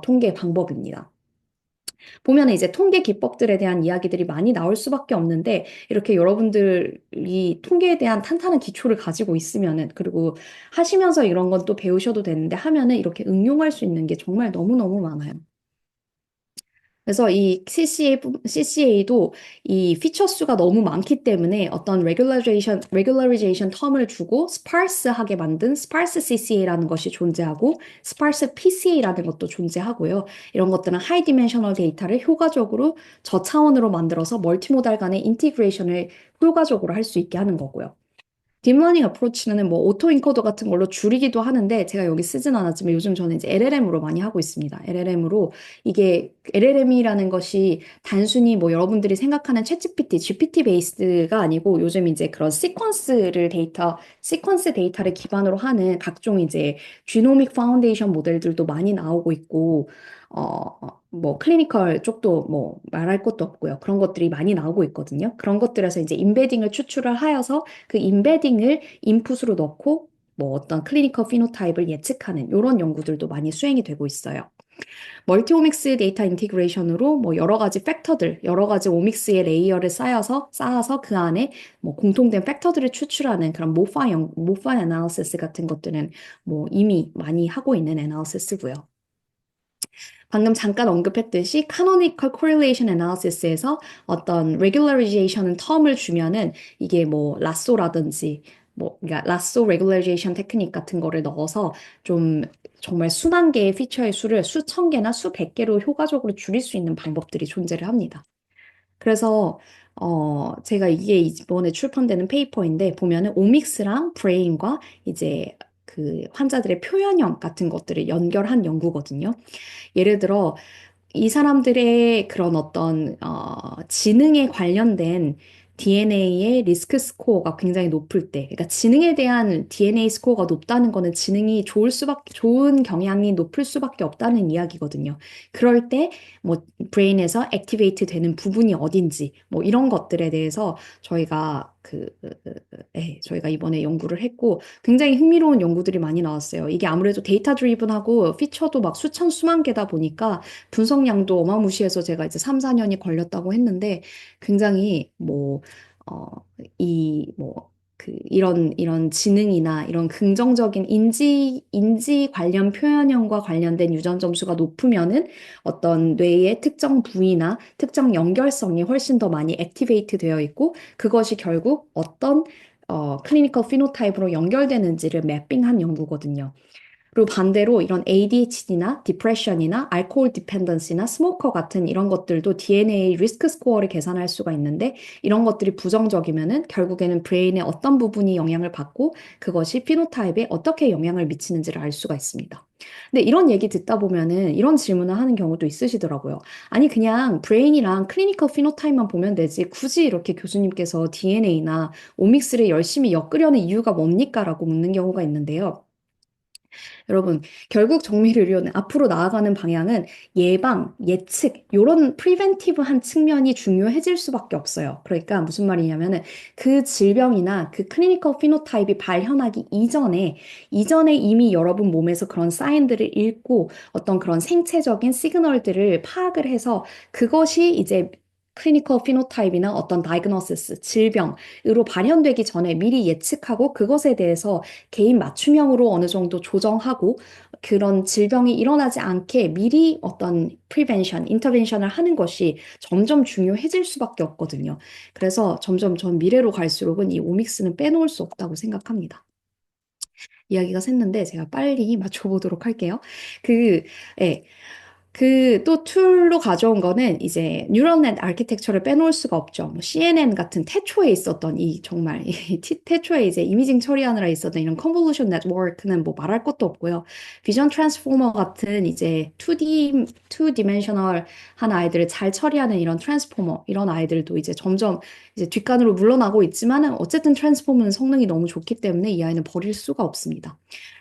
통계 방법입니다. 보면 이제 통계 기법들에 대한 이야기들이 많이 나올 수밖에 없는데 이렇게 여러분들이 통계에 대한 탄탄한 기초를 가지고 있으면은 그리고 하시면서 이런 건 또 배우셔도 되는데 하면은 이렇게 응용할 수 있는 게 정말 너무너무 많아요. 그래서 이 CCA도 이 피처 수가 너무 많기 때문에 어떤 regularization 텀을 주고 sparse하게 만든 sparse CCA라는 것이 존재하고 sparse PCA라는 것도 존재하고요. 이런 것들은 하이 디멘셔널 데이터를 효과적으로 저차원으로 만들어서 멀티모달 간의 인티그레이션을 효과적으로 할 수 있게 하는 거고요. 딥러닝 어프로치는 뭐 오토 인코더 같은 걸로 줄이기도 하는데 제가 여기 쓰진 않았지만 요즘 저는 이제 LLM으로 많이 하고 있습니다. LLM으로 이게 LLM이라는 것이 단순히 뭐 여러분들이 생각하는 챗GPT, GPT 베이스가 아니고 요즘 이제 그런 시퀀스 데이터를 기반으로 하는 각종 이제 지노믹 파운데이션 모델들도 많이 나오고 있고 뭐 클리니컬 쪽도 뭐 말할 것도 없고요. 그런 것들이 많이 나오고 있거든요. 그런 것들에서 이제 임베딩을 추출을 하여서 그 임베딩을 인풋으로 넣고 뭐 어떤 클리니컬 피노타입을 예측하는 이런 연구들도 많이 수행이 되고 있어요. 멀티오믹스 데이터 인티그레이션으로 뭐 여러 가지 팩터들, 여러 가지 오믹스의 레이어를 쌓아서 그 안에 뭐 공통된 팩터들을 추출하는 그런 모파 애널리시스 같은 것들은 뭐 이미 많이 하고 있는 애널리시스고요. 방금 잠깐 언급했듯이 canonical correlation analysis에서 어떤 regularization 텀을 주면은 이게 뭐 라쏘라든지 뭐 그러니까 라쏘 regularization 테크닉 같은 거를 넣어서 좀 정말 수만 개의 피처의 수를 수천 개나 수백 개로 효과적으로 줄일 수 있는 방법들이 존재를 합니다. 그래서 제가 이게 이번에 출판되는 페이퍼인데 보면은 오믹스랑 브레인과 이제 그 환자들의 표현형 같은 것들을 연결한 연구거든요. 예를 들어 이 사람들의 그런 어떤 지능에 관련된 DNA의 리스크 스코어가 굉장히 높을 때, 그러니까 지능에 대한 DNA 스코어가 높다는 거는 지능이 좋은 경향이 높을 수밖에 없다는 이야기거든요. 그럴 때, 뭐, 브레인에서 액티베이트 되는 부분이 어딘지, 뭐, 이런 것들에 대해서 저희가 이번에 연구를 했고, 굉장히 흥미로운 연구들이 많이 나왔어요. 이게 아무래도 데이터 드리븐하고 피처도 막 수천 수만 개다 보니까 분석량도 어마무시해서 제가 이제 3, 4년이 걸렸다고 했는데 굉장히 어, 이런 지능이나 이런 긍정적인 인지 관련 표현형과 관련된 유전 점수가 높으면은 어떤 뇌의 특정 부위나 특정 연결성이 훨씬 더 많이 액티베이트 되어 있고 그것이 결국 어떤 클리니컬 피노타입으로 연결되는지를 매핑한 연구거든요. 그리고 반대로 이런 ADHD나 디프레션이나 알코올 디펜던시나 스모커 같은 이런 것들도 DNA 리스크 스코어를 계산할 수가 있는데 이런 것들이 부정적이면은 결국에는 브레인의 어떤 부분이 영향을 받고 그것이 피노타입에 어떻게 영향을 미치는지를 알 수가 있습니다. 근데 이런 얘기 듣다 보면은 이런 질문을 하는 경우도 있으시더라고요. 아니 그냥 브레인이랑 클리니컬 피노타입만 보면 되지 굳이 이렇게 교수님께서 DNA나 오믹스를 열심히 엮으려는 이유가 뭡니까? 라고 묻는 경우가 있는데요. 여러분, 결국 정밀의료는 앞으로 나아가는 방향은 예방, 예측, 요런 프리벤티브한 측면이 중요해질 수밖에 없어요. 그러니까 무슨 말이냐면은 그 질병이나 그 클리니컬 피노타입이 발현하기 이전에 이미 여러분 몸에서 그런 사인들을 읽고 어떤 그런 생체적인 시그널들을 파악을 해서 그것이 이제 클리니컬 피노타입이나 어떤 다이그노시스, 질병으로 발현되기 전에 미리 예측하고 그것에 대해서 개인 맞춤형으로 어느 정도 조정하고 그런 질병이 일어나지 않게 미리 어떤 프리벤션, 인터벤션을 하는 것이 점점 중요해질 수밖에 없거든요. 그래서 점점 전 미래로 갈수록은 이 오믹스는 빼놓을 수 없다고 생각합니다. 이야기가 샜는데 제가 빨리 맞춰보도록 할게요. 그, 예. 그 또 툴로 가져온 거는 이제 뉴럴넷 아키텍처를 빼놓을 수가 없죠. 뭐 CNN 같은 태초에 있었던 이 정말 이 태초에 이제 이미징 처리하느라 있었던 이런 컨볼루션 네트워크는 뭐 말할 것도 없고요. 비전 트랜스포머 같은 이제 2디멘셔널 한 아이들을 잘 처리하는 이런 트랜스포머 이런 아이들도 이제 점점 이제 뒷간으로 물러나고 있지만은 어쨌든 트랜스포머는 성능이 너무 좋기 때문에 이 아이는 버릴 수가 없습니다.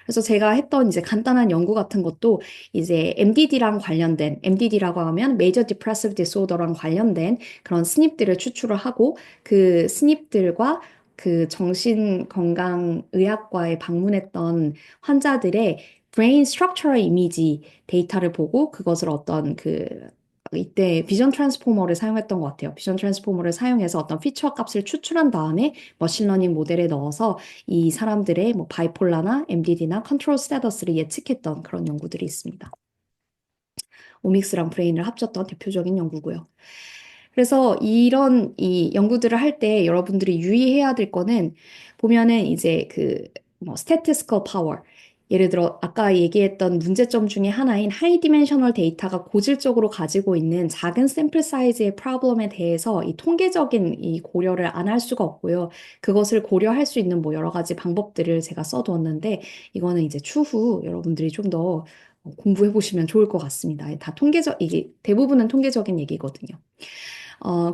그래서 제가 했던 이제 간단한 연구 같은 것도 이제 MDD랑 관련된, MDD라고 하면 Major Depressive Disorder랑 관련된 그런 스닙들을 추출을 하고 그 스닙들과 그 정신건강의학과에 방문했던 환자들의 브레인 스트럭처럴 이미지 데이터를 보고 그것을 어떤 그 이때 비전 트랜스포머를 사용했던 것 같아요. 비전 트랜스포머를 사용해서 어떤 피처 값을 추출한 다음에 머신러닝 모델에 넣어서 이 사람들의 뭐 바이폴라나 MDD나 컨트롤 스테터스를 예측했던 그런 연구들이 있습니다. 오믹스랑 브레인을 합쳤던 대표적인 연구고요. 그래서 이런 이 연구들을 할 때 여러분들이 유의해야 될 거는 보면은 이제 그 뭐 statistical power 예를 들어 아까 얘기했던 문제점 중에 하나인 하이 디멘셔널 데이터가 고질적으로 가지고 있는 작은 샘플 사이즈의 프로블럼에 대해서 이 통계적인 이 고려를 안 할 수가 없고요. 그것을 고려할 수 있는 뭐 여러 가지 방법들을 제가 써두었는데 이거는 이제 추후 여러분들이 좀 더 공부해 보시면 좋을 것 같습니다. 다 이게 대부분은 통계적인 얘기거든요.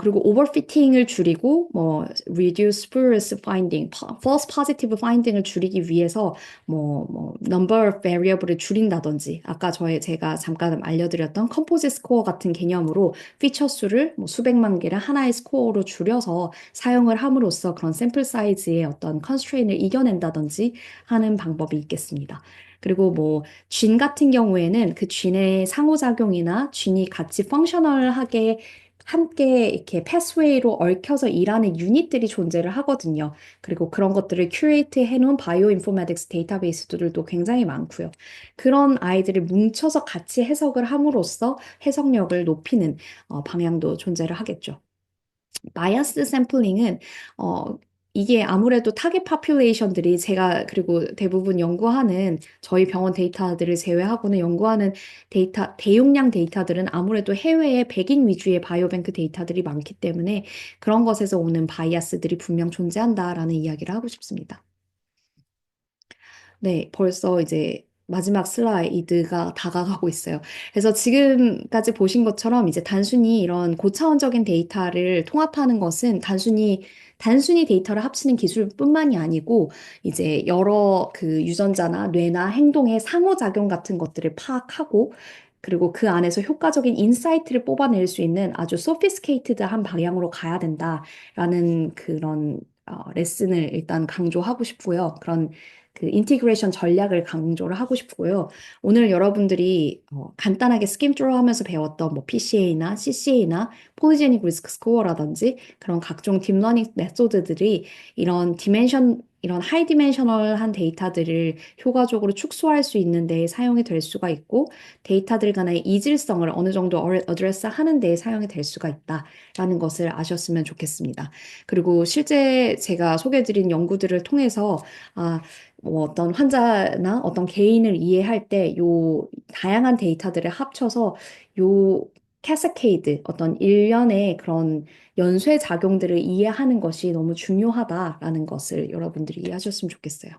그리고 오버피팅을 줄이고, 뭐, reduce spurious finding, false positive finding을 줄이기 위해서, number of variable을 줄인다든지, 아까 제가 잠깐 알려드렸던 컴포짓 스코어 같은 개념으로 피처 수를 뭐 수백만 개를 하나의 스코어로 줄여서 사용을 함으로써 그런 샘플 사이즈의 어떤 컨스트레인을 이겨낸다든지 하는 방법이 있겠습니다. 그리고 뭐, 쥔 같은 경우에는 그 쥔의 상호작용이나 쥔이 같이 펑셔널하게 함께 이렇게 패스웨이로 얽혀서 일하는 유닛들이 존재를 하거든요. 그리고 그런 것들을 큐레이트 해놓은 바이오 인포메틱스 데이터베이스들도 굉장히 많고요. 그런 아이들을 뭉쳐서 같이 해석을 함으로써 해석력을 높이는 방향도 존재를 하겠죠. 바이어스 샘플링은 이게 아무래도 타겟 파퓰레이션들이 제가 그리고 대부분 연구하는 저희 병원 데이터들을 제외하고는 연구하는 대용량 데이터들은 아무래도 해외에 백인 위주의 바이오뱅크 데이터들이 많기 때문에 그런 것에서 오는 바이어스들이 분명 존재한다라는 이야기를 하고 싶습니다. 네, 벌써 이제 마지막 슬라이드가 다가가고 있어요. 그래서 지금까지 보신 것처럼 이제 단순히 이런 고차원적인 데이터를 통합하는 것은 단순히 데이터를 합치는 기술뿐만이 아니고 이제 여러 그 유전자나 뇌나 행동의 상호작용 같은 것들을 파악하고 그리고 그 안에서 효과적인 인사이트를 뽑아낼 수 있는 아주 소피스케이트드한 방향으로 가야 된다라는 그런 레슨을 일단 강조하고 싶고요. 그런 그 인티그레이션 전략을 강조를 하고 싶고요. 오늘 여러분들이 간단하게 스kim through 하면서 배웠던 뭐 PCA나 CCA나 폴리제닉 리스크 스코어라든지 그런 각종 딥러닝 메소드들이 이런 하이 디멘셔널한 데이터들을 효과적으로 축소할 수 있는 데 사용이 될 수가 있고 데이터들 간의 이질성을 어느 정도 어드레스 하는 데 사용이 될 수가 있다라는 것을 아셨으면 좋겠습니다. 그리고 실제 제가 소개해드린 연구들을 통해서 뭐 어떤 환자나 어떤 개인을 이해할 때 요 다양한 데이터들을 합쳐서 요 캐스케이드 어떤 일련의 그런 연쇄 작용들을 이해하는 것이 너무 중요하다라는 것을 여러분들이 이해하셨으면 좋겠어요.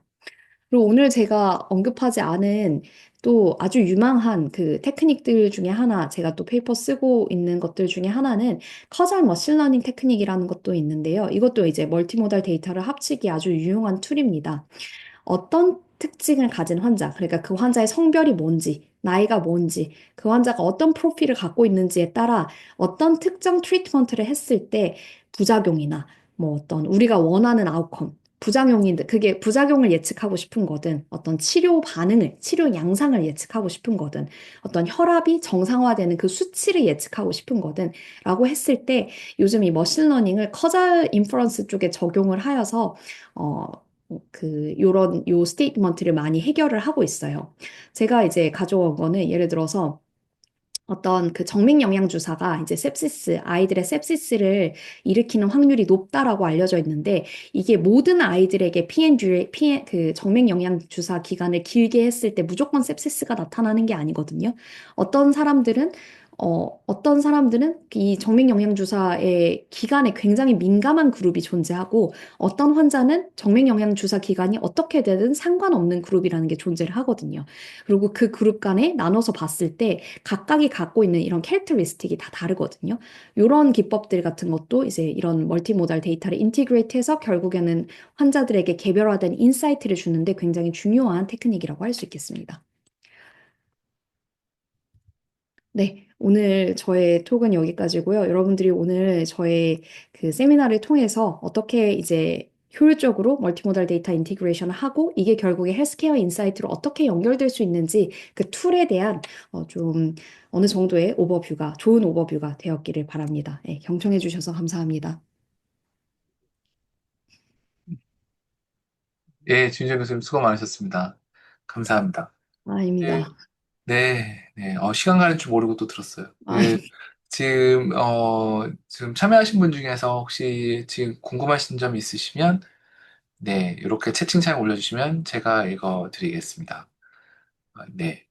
그리고 오늘 제가 언급하지 않은 또 아주 유망한 그 테크닉들 중에 하나, 제가 또 페이퍼 쓰고 있는 것들 중에 하나는 커잘 머신러닝 테크닉이라는 것도 있는데요. 이것도 이제 멀티모달 데이터를 합치기 아주 유용한 툴입니다. 어떤 특징을 가진 환자, 그러니까 그 환자의 성별이 뭔지, 나이가 뭔지, 그 환자가 어떤 프로필을 갖고 있는지에 따라 어떤 특정 트리트먼트를 했을 때 부작용이나 뭐 어떤 우리가 원하는 아웃컴, 부작용인데 그게 부작용을 예측하고 싶은 거든 어떤 치료 양상을 예측하고 싶은 거든 어떤 혈압이 정상화되는 그 수치를 예측하고 싶은 거든 라고 했을 때 요즘 이 머신러닝을 커잘 인퍼런스 쪽에 적용을 하여서 어, 요 스테이트먼트를 많이 해결을 하고 있어요. 제가 이제 가져온 거는 예를 들어서 어떤 그 정맥 영양 주사가 이제 sepsis, 아이들의 sepsis를 일으키는 확률이 높다라고 알려져 있는데 이게 모든 아이들에게 그 정맥 영양 주사 기간을 길게 했을 때 무조건 sepsis가 나타나는 게 아니거든요. 어떤 사람들은 어떤 사람들은 이 정맥 영양 주사의 기간에 굉장히 민감한 그룹이 존재하고 어떤 환자는 정맥 영양 주사 기간이 어떻게 되든 상관없는 그룹이라는 게 존재를 하거든요. 그리고 그 그룹 간에 나눠서 봤을 때 각각이 갖고 있는 이런 캐릭터리스틱이 다 다르거든요. 이런 기법들 같은 것도 이제 이런 멀티모달 데이터를 인티그레이트해서 결국에는 환자들에게 개별화된 인사이트를 주는데 굉장히 중요한 테크닉이라고 할 수 있겠습니다. 네, 오늘 저의 톡은 여기까지고요. 여러분들이 오늘 저의 그 세미나를 통해서 어떻게 이제 효율적으로 멀티모달 데이터 인티그레이션을 하고 이게 결국에 헬스케어 인사이트로 어떻게 연결될 수 있는지 그 툴에 대한 좀 어느 정도의 오버뷰가 좋은 오버뷰가 되었기를 바랍니다. 네, 경청해 주셔서 감사합니다. 예, 진재 교수님 수고 많으셨습니다. 감사합니다. 예, 아닙니다. 네, 네. 시간 가는 줄 모르고 또 들었어요. 아, 지금 참여하신 분 중에서 혹시 지금 궁금하신 점 있으시면, 네, 이렇게 채팅창에 올려주시면 제가 읽어 드리겠습니다. 네,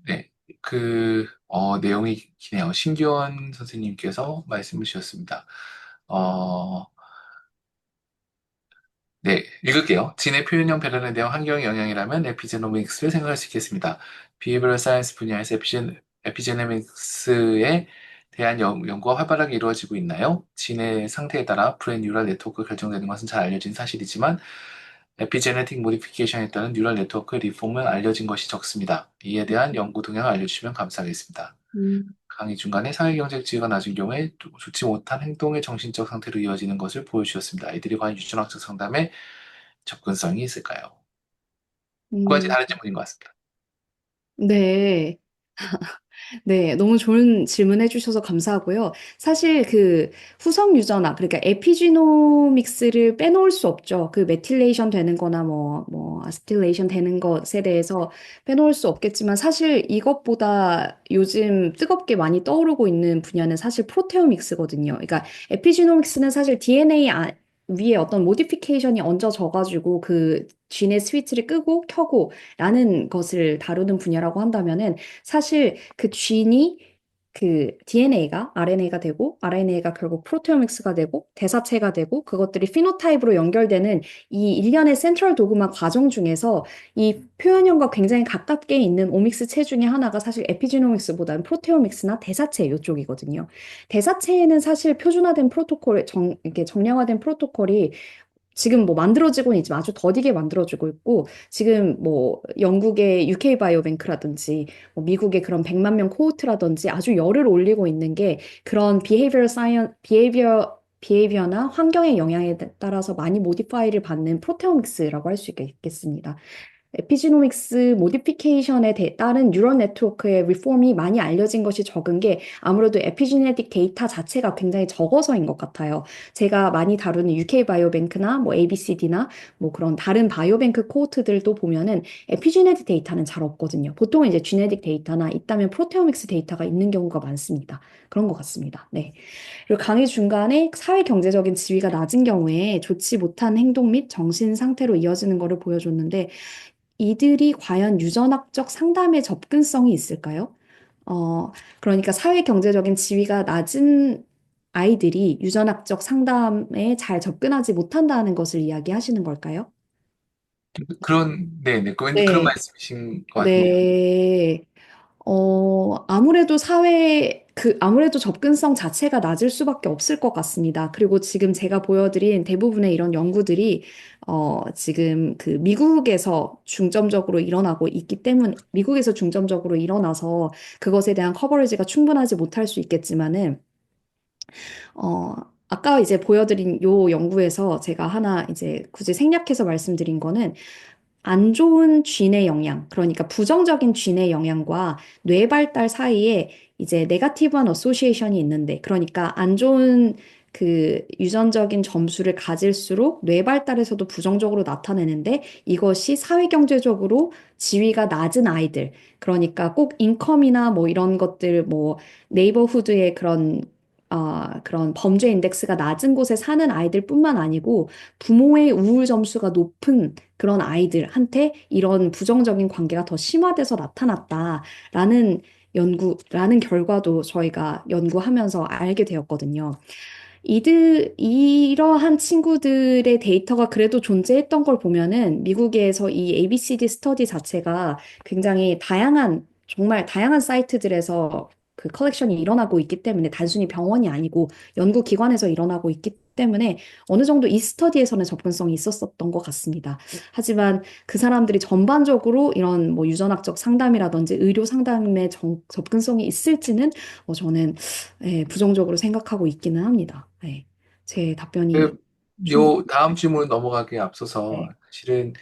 네. 내용이 기네요. 신기원 선생님께서 말씀을 주셨습니다. 어, 네, 읽을게요. 진의 표현형 변화에 대한 환경의 영향이라면 에피제노믹스를 생각할 수 있겠습니다. 비헤이비어럴 사이언스 분야에서 에피제노믹스에 대한 연구가 활발하게 이루어지고 있나요? 진의 상태에 따라 브레인 뉴럴 네트워크가 결정되는 것은 잘 알려진 사실이지만 에피제네틱 모디피케이션에 따른 뉴럴 네트워크 리폼은 알려진 것이 적습니다. 이에 대한 연구 동향을 알려주시면 감사하겠습니다. 음, 강의 중간에 사회경제적 지위가 낮은 경우에 좋지 못한 행동의 정신적 상태로 이어지는 것을 보여주셨습니다. 이들이 과연 유전학적 상담에 접근성이 있을까요? 두 가지 음, 다른 질문인 것 같습니다. 네. 네, 너무 좋은 질문 해주셔서 감사하고요. 사실 그 후성 유전학, 그러니까 에피지노믹스를 빼놓을 수 없죠. 그 메틸레이션 되는 거나 아스틸레이션 되는 것에 대해서 빼놓을 수 없겠지만 사실 이것보다 요즘 뜨겁게 많이 떠오르고 있는 분야는 사실 프로테오믹스거든요. 그러니까 에피지노믹스는 사실 DNA 위에 어떤 모디피케이션이 얹어져가지고 그 진의 스위치를 끄고 켜고 라는 것을 다루는 분야라고 한다면은 사실 그 쥔이 그 DNA가 RNA가 되고 RNA가 결국 프로테오믹스가 되고 대사체가 되고 그것들이 피노타입으로 연결되는 이 일련의 센트럴 도그마 과정 중에서 이 표현형과 굉장히 가깝게 있는 오믹스 체 중에 하나가 사실 에피지노믹스보다는 프로테오믹스나 대사체 이쪽이거든요. 대사체에는 사실 표준화된 이렇게 정량화된 프로토콜이 지금 뭐 만들어지고는 있지만 아주 더디게 만들어지고 있고 지금 뭐 영국의 UK 바이오뱅크라든지 뭐 미국의 그런 100만 명 코호트라든지 아주 열을 올리고 있는 게 그런 비헤이비어나 환경의 영향에 따라서 많이 모디파이를 받는 프로테오믹스라고 할 수 있겠습니다. 에피지노믹스 모디피케이션에 따른 뉴럴 네트워크의 리폼이 많이 알려진 것이 적은 게 아무래도 에피지네틱 데이터 자체가 굉장히 적어서인 것 같아요. 제가 많이 다루는 UK 바이오뱅크나 뭐 ABCD나 뭐 그런 다른 바이오뱅크 코호트들도 보면은 에피지네틱 데이터는 잘 없거든요. 보통은 이제 지네틱 데이터나 있다면 프로테오믹스 데이터가 있는 경우가 많습니다. 그런 것 같습니다. 네. 그리고 강의 중간에 사회 경제적인 지위가 낮은 경우에 좋지 못한 행동 및 정신 상태로 이어지는 것을 보여줬는데 이들이 과연 유전학적 상담에 접근성이 있을까요? 어, 그러니까 사회 경제적인 지위가 낮은 아이들이 유전학적 상담에 잘 접근하지 못한다는 것을 이야기하시는 걸까요? 네네. 왠지 그런 네, 말씀이신 것 같네요. 네. 아무래도 접근성 자체가 낮을 수밖에 없을 것 같습니다. 그리고 지금 제가 보여드린 대부분의 이런 연구들이, 지금 그 미국에서 중점적으로 일어나서 그것에 대한 커버리지가 충분하지 못할 수 있겠지만은, 어, 아까 이제 보여드린 요 연구에서 제가 하나 이제 굳이 생략해서 말씀드린 거는 안 좋은 쥔의 영향, 그러니까 부정적인 쥔의 영향과 뇌 발달 사이에 이제 네가티브한 어소시에이션이 있는데, 그러니까 안 좋은 그 유전적인 점수를 가질수록 뇌 발달에서도 부정적으로 나타내는데 이것이 사회경제적으로 지위가 낮은 아이들, 그러니까 꼭 인컴이나 뭐 이런 것들, 뭐 네이버후드의 그런 범죄 인덱스가 낮은 곳에 사는 아이들뿐만 아니고 부모의 우울 점수가 높은 그런 아이들한테 이런 부정적인 관계가 더 심화돼서 나타났다라는 라는 결과도 저희가 연구하면서 알게 되었거든요. 이러한 친구들의 데이터가 그래도 존재했던 걸 보면은 미국에서 이 ABCD 스터디 자체가 굉장히 정말 다양한 사이트들에서 그 컬렉션이 일어나고 있기 때문에 단순히 병원이 아니고 연구기관에서 일어나고 있기 때문에 어느 정도 이 스터디에서는 접근성이 있었었던 것 같습니다. 하지만 그 사람들이 전반적으로 이런 뭐 유전학적 상담이라든지 의료 상담에 접근성이 있을지는 저는 부정적으로 생각하고 있기는 합니다. 네. 제 답변이 그, 충분. 요 다음 질문 넘어가기에 앞서서 네. 사실은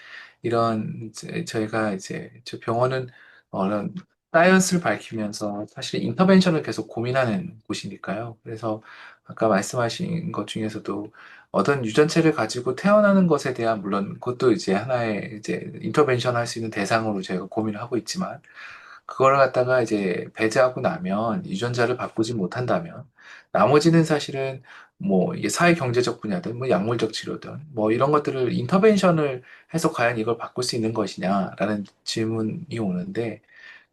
이런 저희가 이제 저 병원은 이런 사이언스를 밝히면서 사실 인터벤션을 계속 고민하는 곳이니까요. 그래서 아까 말씀하신 것 중에서도 어떤 유전체를 가지고 태어나는 것에 대한 물론 그것도 이제 하나의 이제 인터벤션 할 수 있는 대상으로 저희가 고민을 하고 있지만 그걸 갖다가 이제 배제하고 나면 유전자를 바꾸지 못한다면 나머지는 사실은 뭐 이게 사회 경제적 분야든 뭐 약물적 치료든 뭐 이런 것들을 인터벤션을 해서 과연 이걸 바꿀 수 있는 것이냐라는 질문이 오는데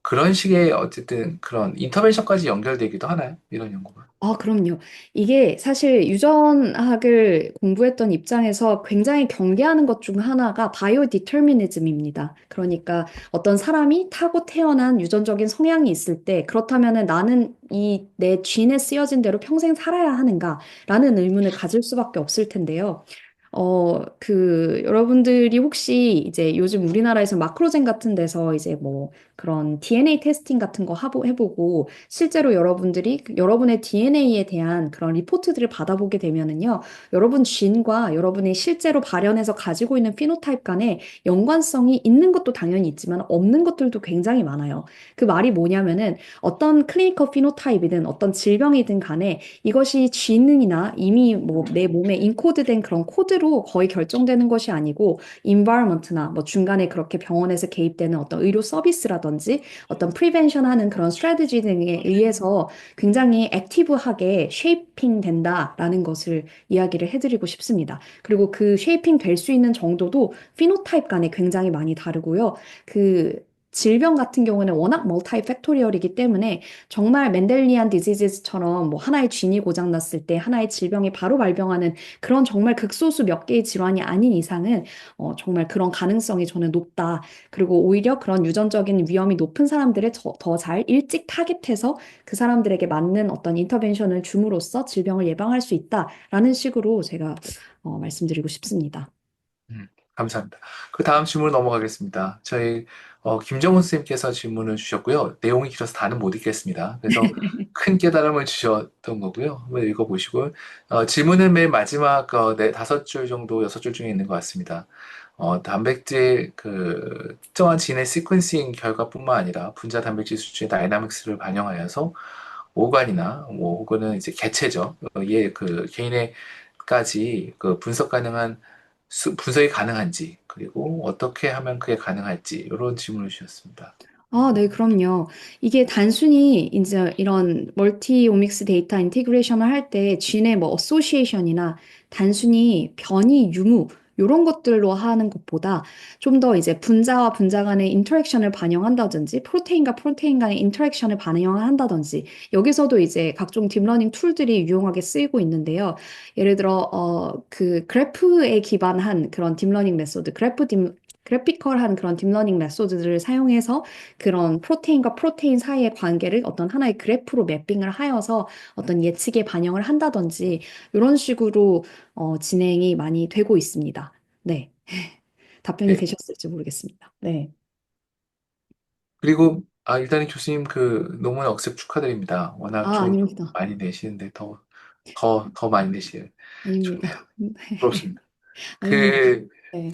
그런 식의 어쨌든 그런 인터벤션까지 연결되기도 하나요? 이런 연구가. 아, 그럼요. 이게 사실 유전학을 공부했던 입장에서 굉장히 경계하는 것 중 하나가 바이오 디터미니즘입니다. 그러니까 어떤 사람이 타고 태어난 유전적인 성향이 있을 때 그렇다면은 나는 이 내 쥔에 쓰여진 대로 평생 살아야 하는가라는 의문을 가질 수밖에 없을 텐데요. 여러분들이 혹시 이제 요즘 우리나라에서 마크로젠 같은 데서 이제 뭐 그런 DNA 테스팅 같은 거 해보고 실제로 여러분들이 여러분의 DNA에 대한 그런 리포트들을 받아보게 되면은요, 여러분 쥔과 여러분이 실제로 발현해서 가지고 있는 피노타입 간에 연관성이 있는 것도 당연히 있지만 없는 것들도 굉장히 많아요. 그 말이 뭐냐면은 어떤 클리니컬 피노타입이든 어떤 질병이든 간에 이것이 지능이나 이미 뭐 내 몸에 인코드된 그런 코드로 거의 결정되는 것이 아니고 environment나 뭐 중간에 그렇게 병원에서 개입되는 어떤 의료 서비스라든지 어떤 프리벤션 하는 그런 스트래티지 등에 의해서 굉장히 액티브하게 쉐이핑 된다라는 것을 이야기를 해드리고 싶습니다. 그리고 그 쉐이핑 될 수 있는 정도도 피노타입 간에 굉장히 많이 다르고요. 그 질병 같은 경우는 워낙 멀티 팩토리얼이기 때문에 정말 멘델리안 디지즈처럼 뭐 하나의 쥔이 고장 났을 때 하나의 질병이 바로 발병하는 그런 정말 극소수 몇 개의 질환이 아닌 이상은 정말 그런 가능성이 저는 높다. 그리고 오히려 그런 유전적인 위험이 높은 사람들을 더 잘 일찍 타겟해서 그 사람들에게 맞는 어떤 인터벤션을 줌으로써 질병을 예방할 수 있다라는 식으로 제가 말씀드리고 싶습니다. 감사합니다. 그 다음 질문 넘어가겠습니다. 저희 김정훈 선생님께서 질문을 주셨고요. 내용이 길어서 다는 못 읽겠습니다. 그래서 큰 깨달음을 주셨던 거고요. 한번 읽어보시고 질문은 맨 마지막 네, 5줄 정도 6줄 중에 있는 것 같습니다. 단백질 특정한 진의 시퀀싱 결과뿐만 아니라 분자 단백질 수준의 다이나믹스를 반영하여서 오간이나 뭐 혹은 이제 개체죠. 얘그 개인의까지 그 분석 가능한 분석이 가능한지 그리고 어떻게 하면 그게 가능할지 이런 질문을 주셨습니다. 아, 네, 그럼요. 이게 단순히 이제 이런 멀티 오믹스 데이터 인티그레이션을 할 때 쥔의 뭐 어소시에이션이나 단순히 변이 유무 이런 것들로 하는 것보다 좀 더 이제 분자와 분자 간의 인터랙션을 반영한다든지 프로테인과 프로테인 간의 인터랙션을 반영한다든지 여기서도 이제 각종 딥러닝 툴들이 유용하게 쓰이고 있는데요. 예를 들어 그 그래프에 기반한 그런 딥러닝 메소드, 그래피컬한 그런 딥러닝 메소드들을 사용해서 그런 프로테인과 프로테인 사이의 관계를 어떤 하나의 그래프로 매핑을 하여서 어떤 예측에 반영을 한다든지 이런 식으로 진행이 많이 되고 있습니다. 네. 답변이 네. 되셨을지 모르겠습니다. 네. 그리고 일단은 교수님 그 논문 억셉 축하드립니다. 워낙 아, 좋은 아닙니다. 많이 내시는데 더 많이 내시네요. 좋네요. 아닙니다. 부럽습니다. 아닙니다. 그, 네.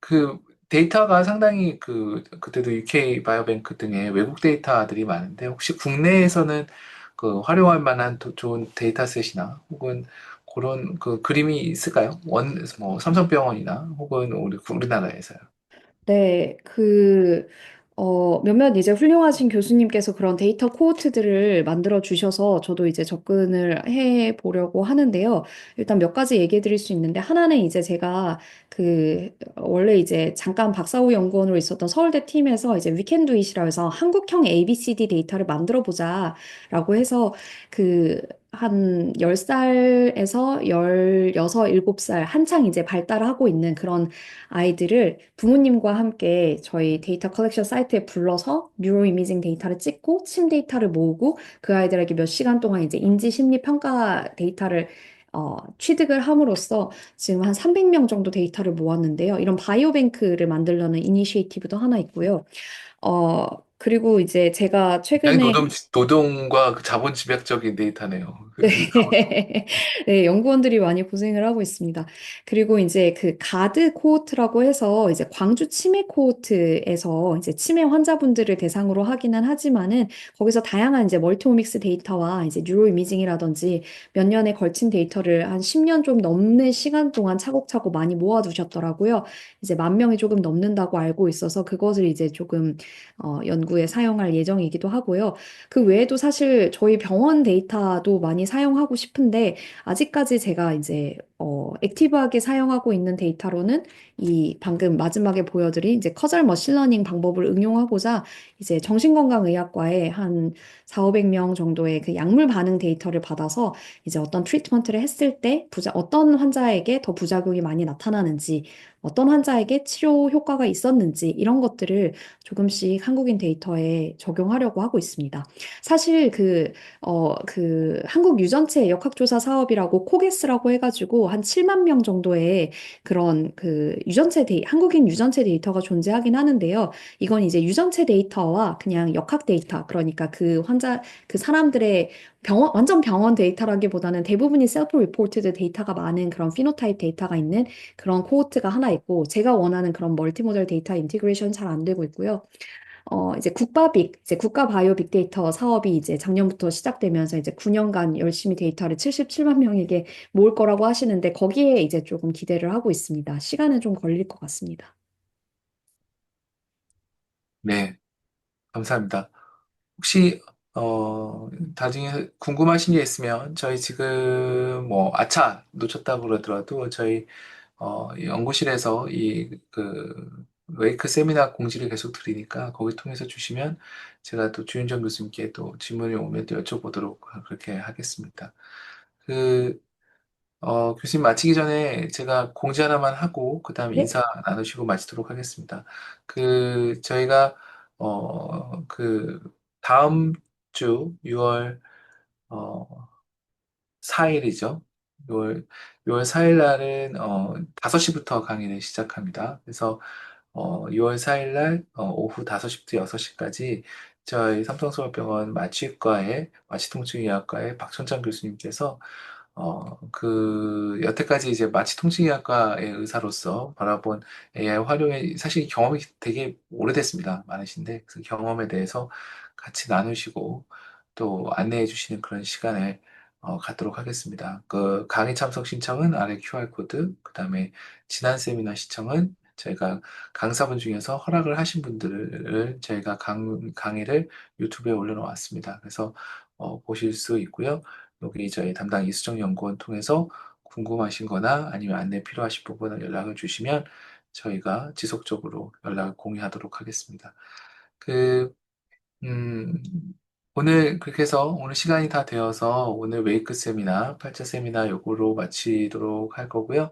그 데이터가 상당히 그때도 UK 바이오뱅크 등의 외국 데이터들이 많은데 혹시 국내에서는 그 활용할 만한 좋은 데이터셋이나 혹은 그런 그 그림이 있을까요? 뭐 삼성병원이나 혹은 우리나라에서요. 네, 몇몇 이제 훌륭하신 교수님께서 그런 데이터 코호트들을 만들어 주셔서 저도 이제 접근을 해 보려고 하는데요. 일단 몇 가지 얘기해 드릴 수 있는데, 하나는 이제 제가 원래 이제 잠깐 박사후 연구원으로 있었던 서울대 팀에서 이제 위켄드 잇이라 해서 한국형 ABCD 데이터를 만들어 보자라고 해서 한 10살에서 16, 7살 한창 이제 발달하고 있는 그런 아이들을 부모님과 함께 저희 데이터 컬렉션 사이트에 불러서 뉴로 이미징 데이터를 찍고 침 데이터를 모으고 그 아이들에게 몇 시간 동안 이제 인지 심리 평가 데이터를 취득을 함으로써 지금 한 300명 정도 데이터를 모았는데요. 이런 바이오뱅크를 만들려는 이니시에이티브도 하나 있고요. 어, 그리고 이제 제가 굉장히 최근에 노동과 그 자본 집약적인 데이터네요. 네. 네, 연구원들이 많이 고생을 하고 있습니다. 그리고 이제 가드 코호트라고 해서 이제 광주 치매 코호트에서 이제 치매 환자분들을 대상으로 하기는 하지만은 거기서 다양한 이제 멀티오믹스 데이터와 이제 뉴로 이미징이라든지 몇 년에 걸친 데이터를 한 10년 좀 넘는 시간 동안 차곡차곡 많이 모아두셨더라고요. 이제 10,000명이 조금 넘는다고 알고 있어서 그것을 이제 조금 연구에 사용할 예정이기도 하고요. 그 외에도 사실 저희 병원 데이터도 많이 사용하고 싶은데 아직까지 제가 이제 액티브하게 사용하고 있는 데이터로는 이 방금 마지막에 보여드린 이제 커절 머신러닝 방법을 응용하고자 이제 정신건강의학과에 한 4, 500명 정도의 그 약물 반응 데이터를 받아서 이제 어떤 트리트먼트를 했을 때 어떤 환자에게 더 부작용이 많이 나타나는지 어떤 환자에게 치료 효과가 있었는지 이런 것들을 조금씩 한국인 데이터에 적용하려고 하고 있습니다. 사실 한국 유전체 역학조사 사업이라고 코게스라고 해가지고 한 7만 명 정도의 그런 한국인 유전체 데이터가 존재하긴 하는데요. 이건 이제 유전체 데이터와 그냥 역학 데이터, 그러니까 그 사람들의 완전 병원 데이터라기보다는 대부분이 셀프 리포트드 데이터가 많은 그런 피노타입 데이터가 있는 그런 코호트가 하나 있고, 제가 원하는 그런 멀티모델 데이터 인티그레이션 잘 안 되고 있고요. 이제 국가 바이오 빅데이터 사업이 이제 작년부터 시작되면서 이제 9년간 열심히 데이터를 77만 명에게 모을 거라고 하시는데 거기에 이제 조금 기대를 하고 있습니다. 시간은 좀 걸릴 것 같습니다. 네, 감사합니다. 혹시 나중에 궁금하신 게 있으면 저희 지금 뭐 아차 놓쳤다고 그러더라도 저희 연구실에서 웨이크 세미나 공지를 계속 드리니까 거기 통해서 주시면 제가 또 주윤정 교수님께 또 질문이 오면 또 여쭤보도록 그렇게 하겠습니다. 그 교수님 마치기 전에 제가 공지 하나만 하고 그다음 네? 인사 나누시고 마치도록 하겠습니다. 저희가 다음 주 6월 어, 4일이죠. 6월 4일 날은 5시부터 강의를 시작합니다. 그래서 6월 4일 날 오후 5시부터 6시까지 저희 삼성서울병원 마취통증의학과의 박천장 교수님께서 여태까지 이제 마취통증의학과의 의사로서 바라본 AI 활용의 사실 경험이 되게 오래됐습니다. 많으신데 그 경험에 대해서 같이 나누시고 또 안내해 주시는 그런 시간을 갖도록 하겠습니다. 그 강의 참석 신청은 아래 QR코드, 그 다음에 지난 세미나 시청은 저희가 강사분 중에서 허락을 하신 분들을 저희가 강의를 유튜브에 올려놓았습니다. 그래서 보실 수 있고요. 여기 저희 담당 이수정 연구원 통해서 궁금하신 거나 아니면 안내 필요하신 부분을 연락을 주시면 저희가 지속적으로 연락을 공유하도록 하겠습니다. 그, 음, 오늘 그렇게 해서 오늘 시간이 다 되어서 오늘 웨이크 세미나, 8차 세미나 요거로 마치도록 할 거고요.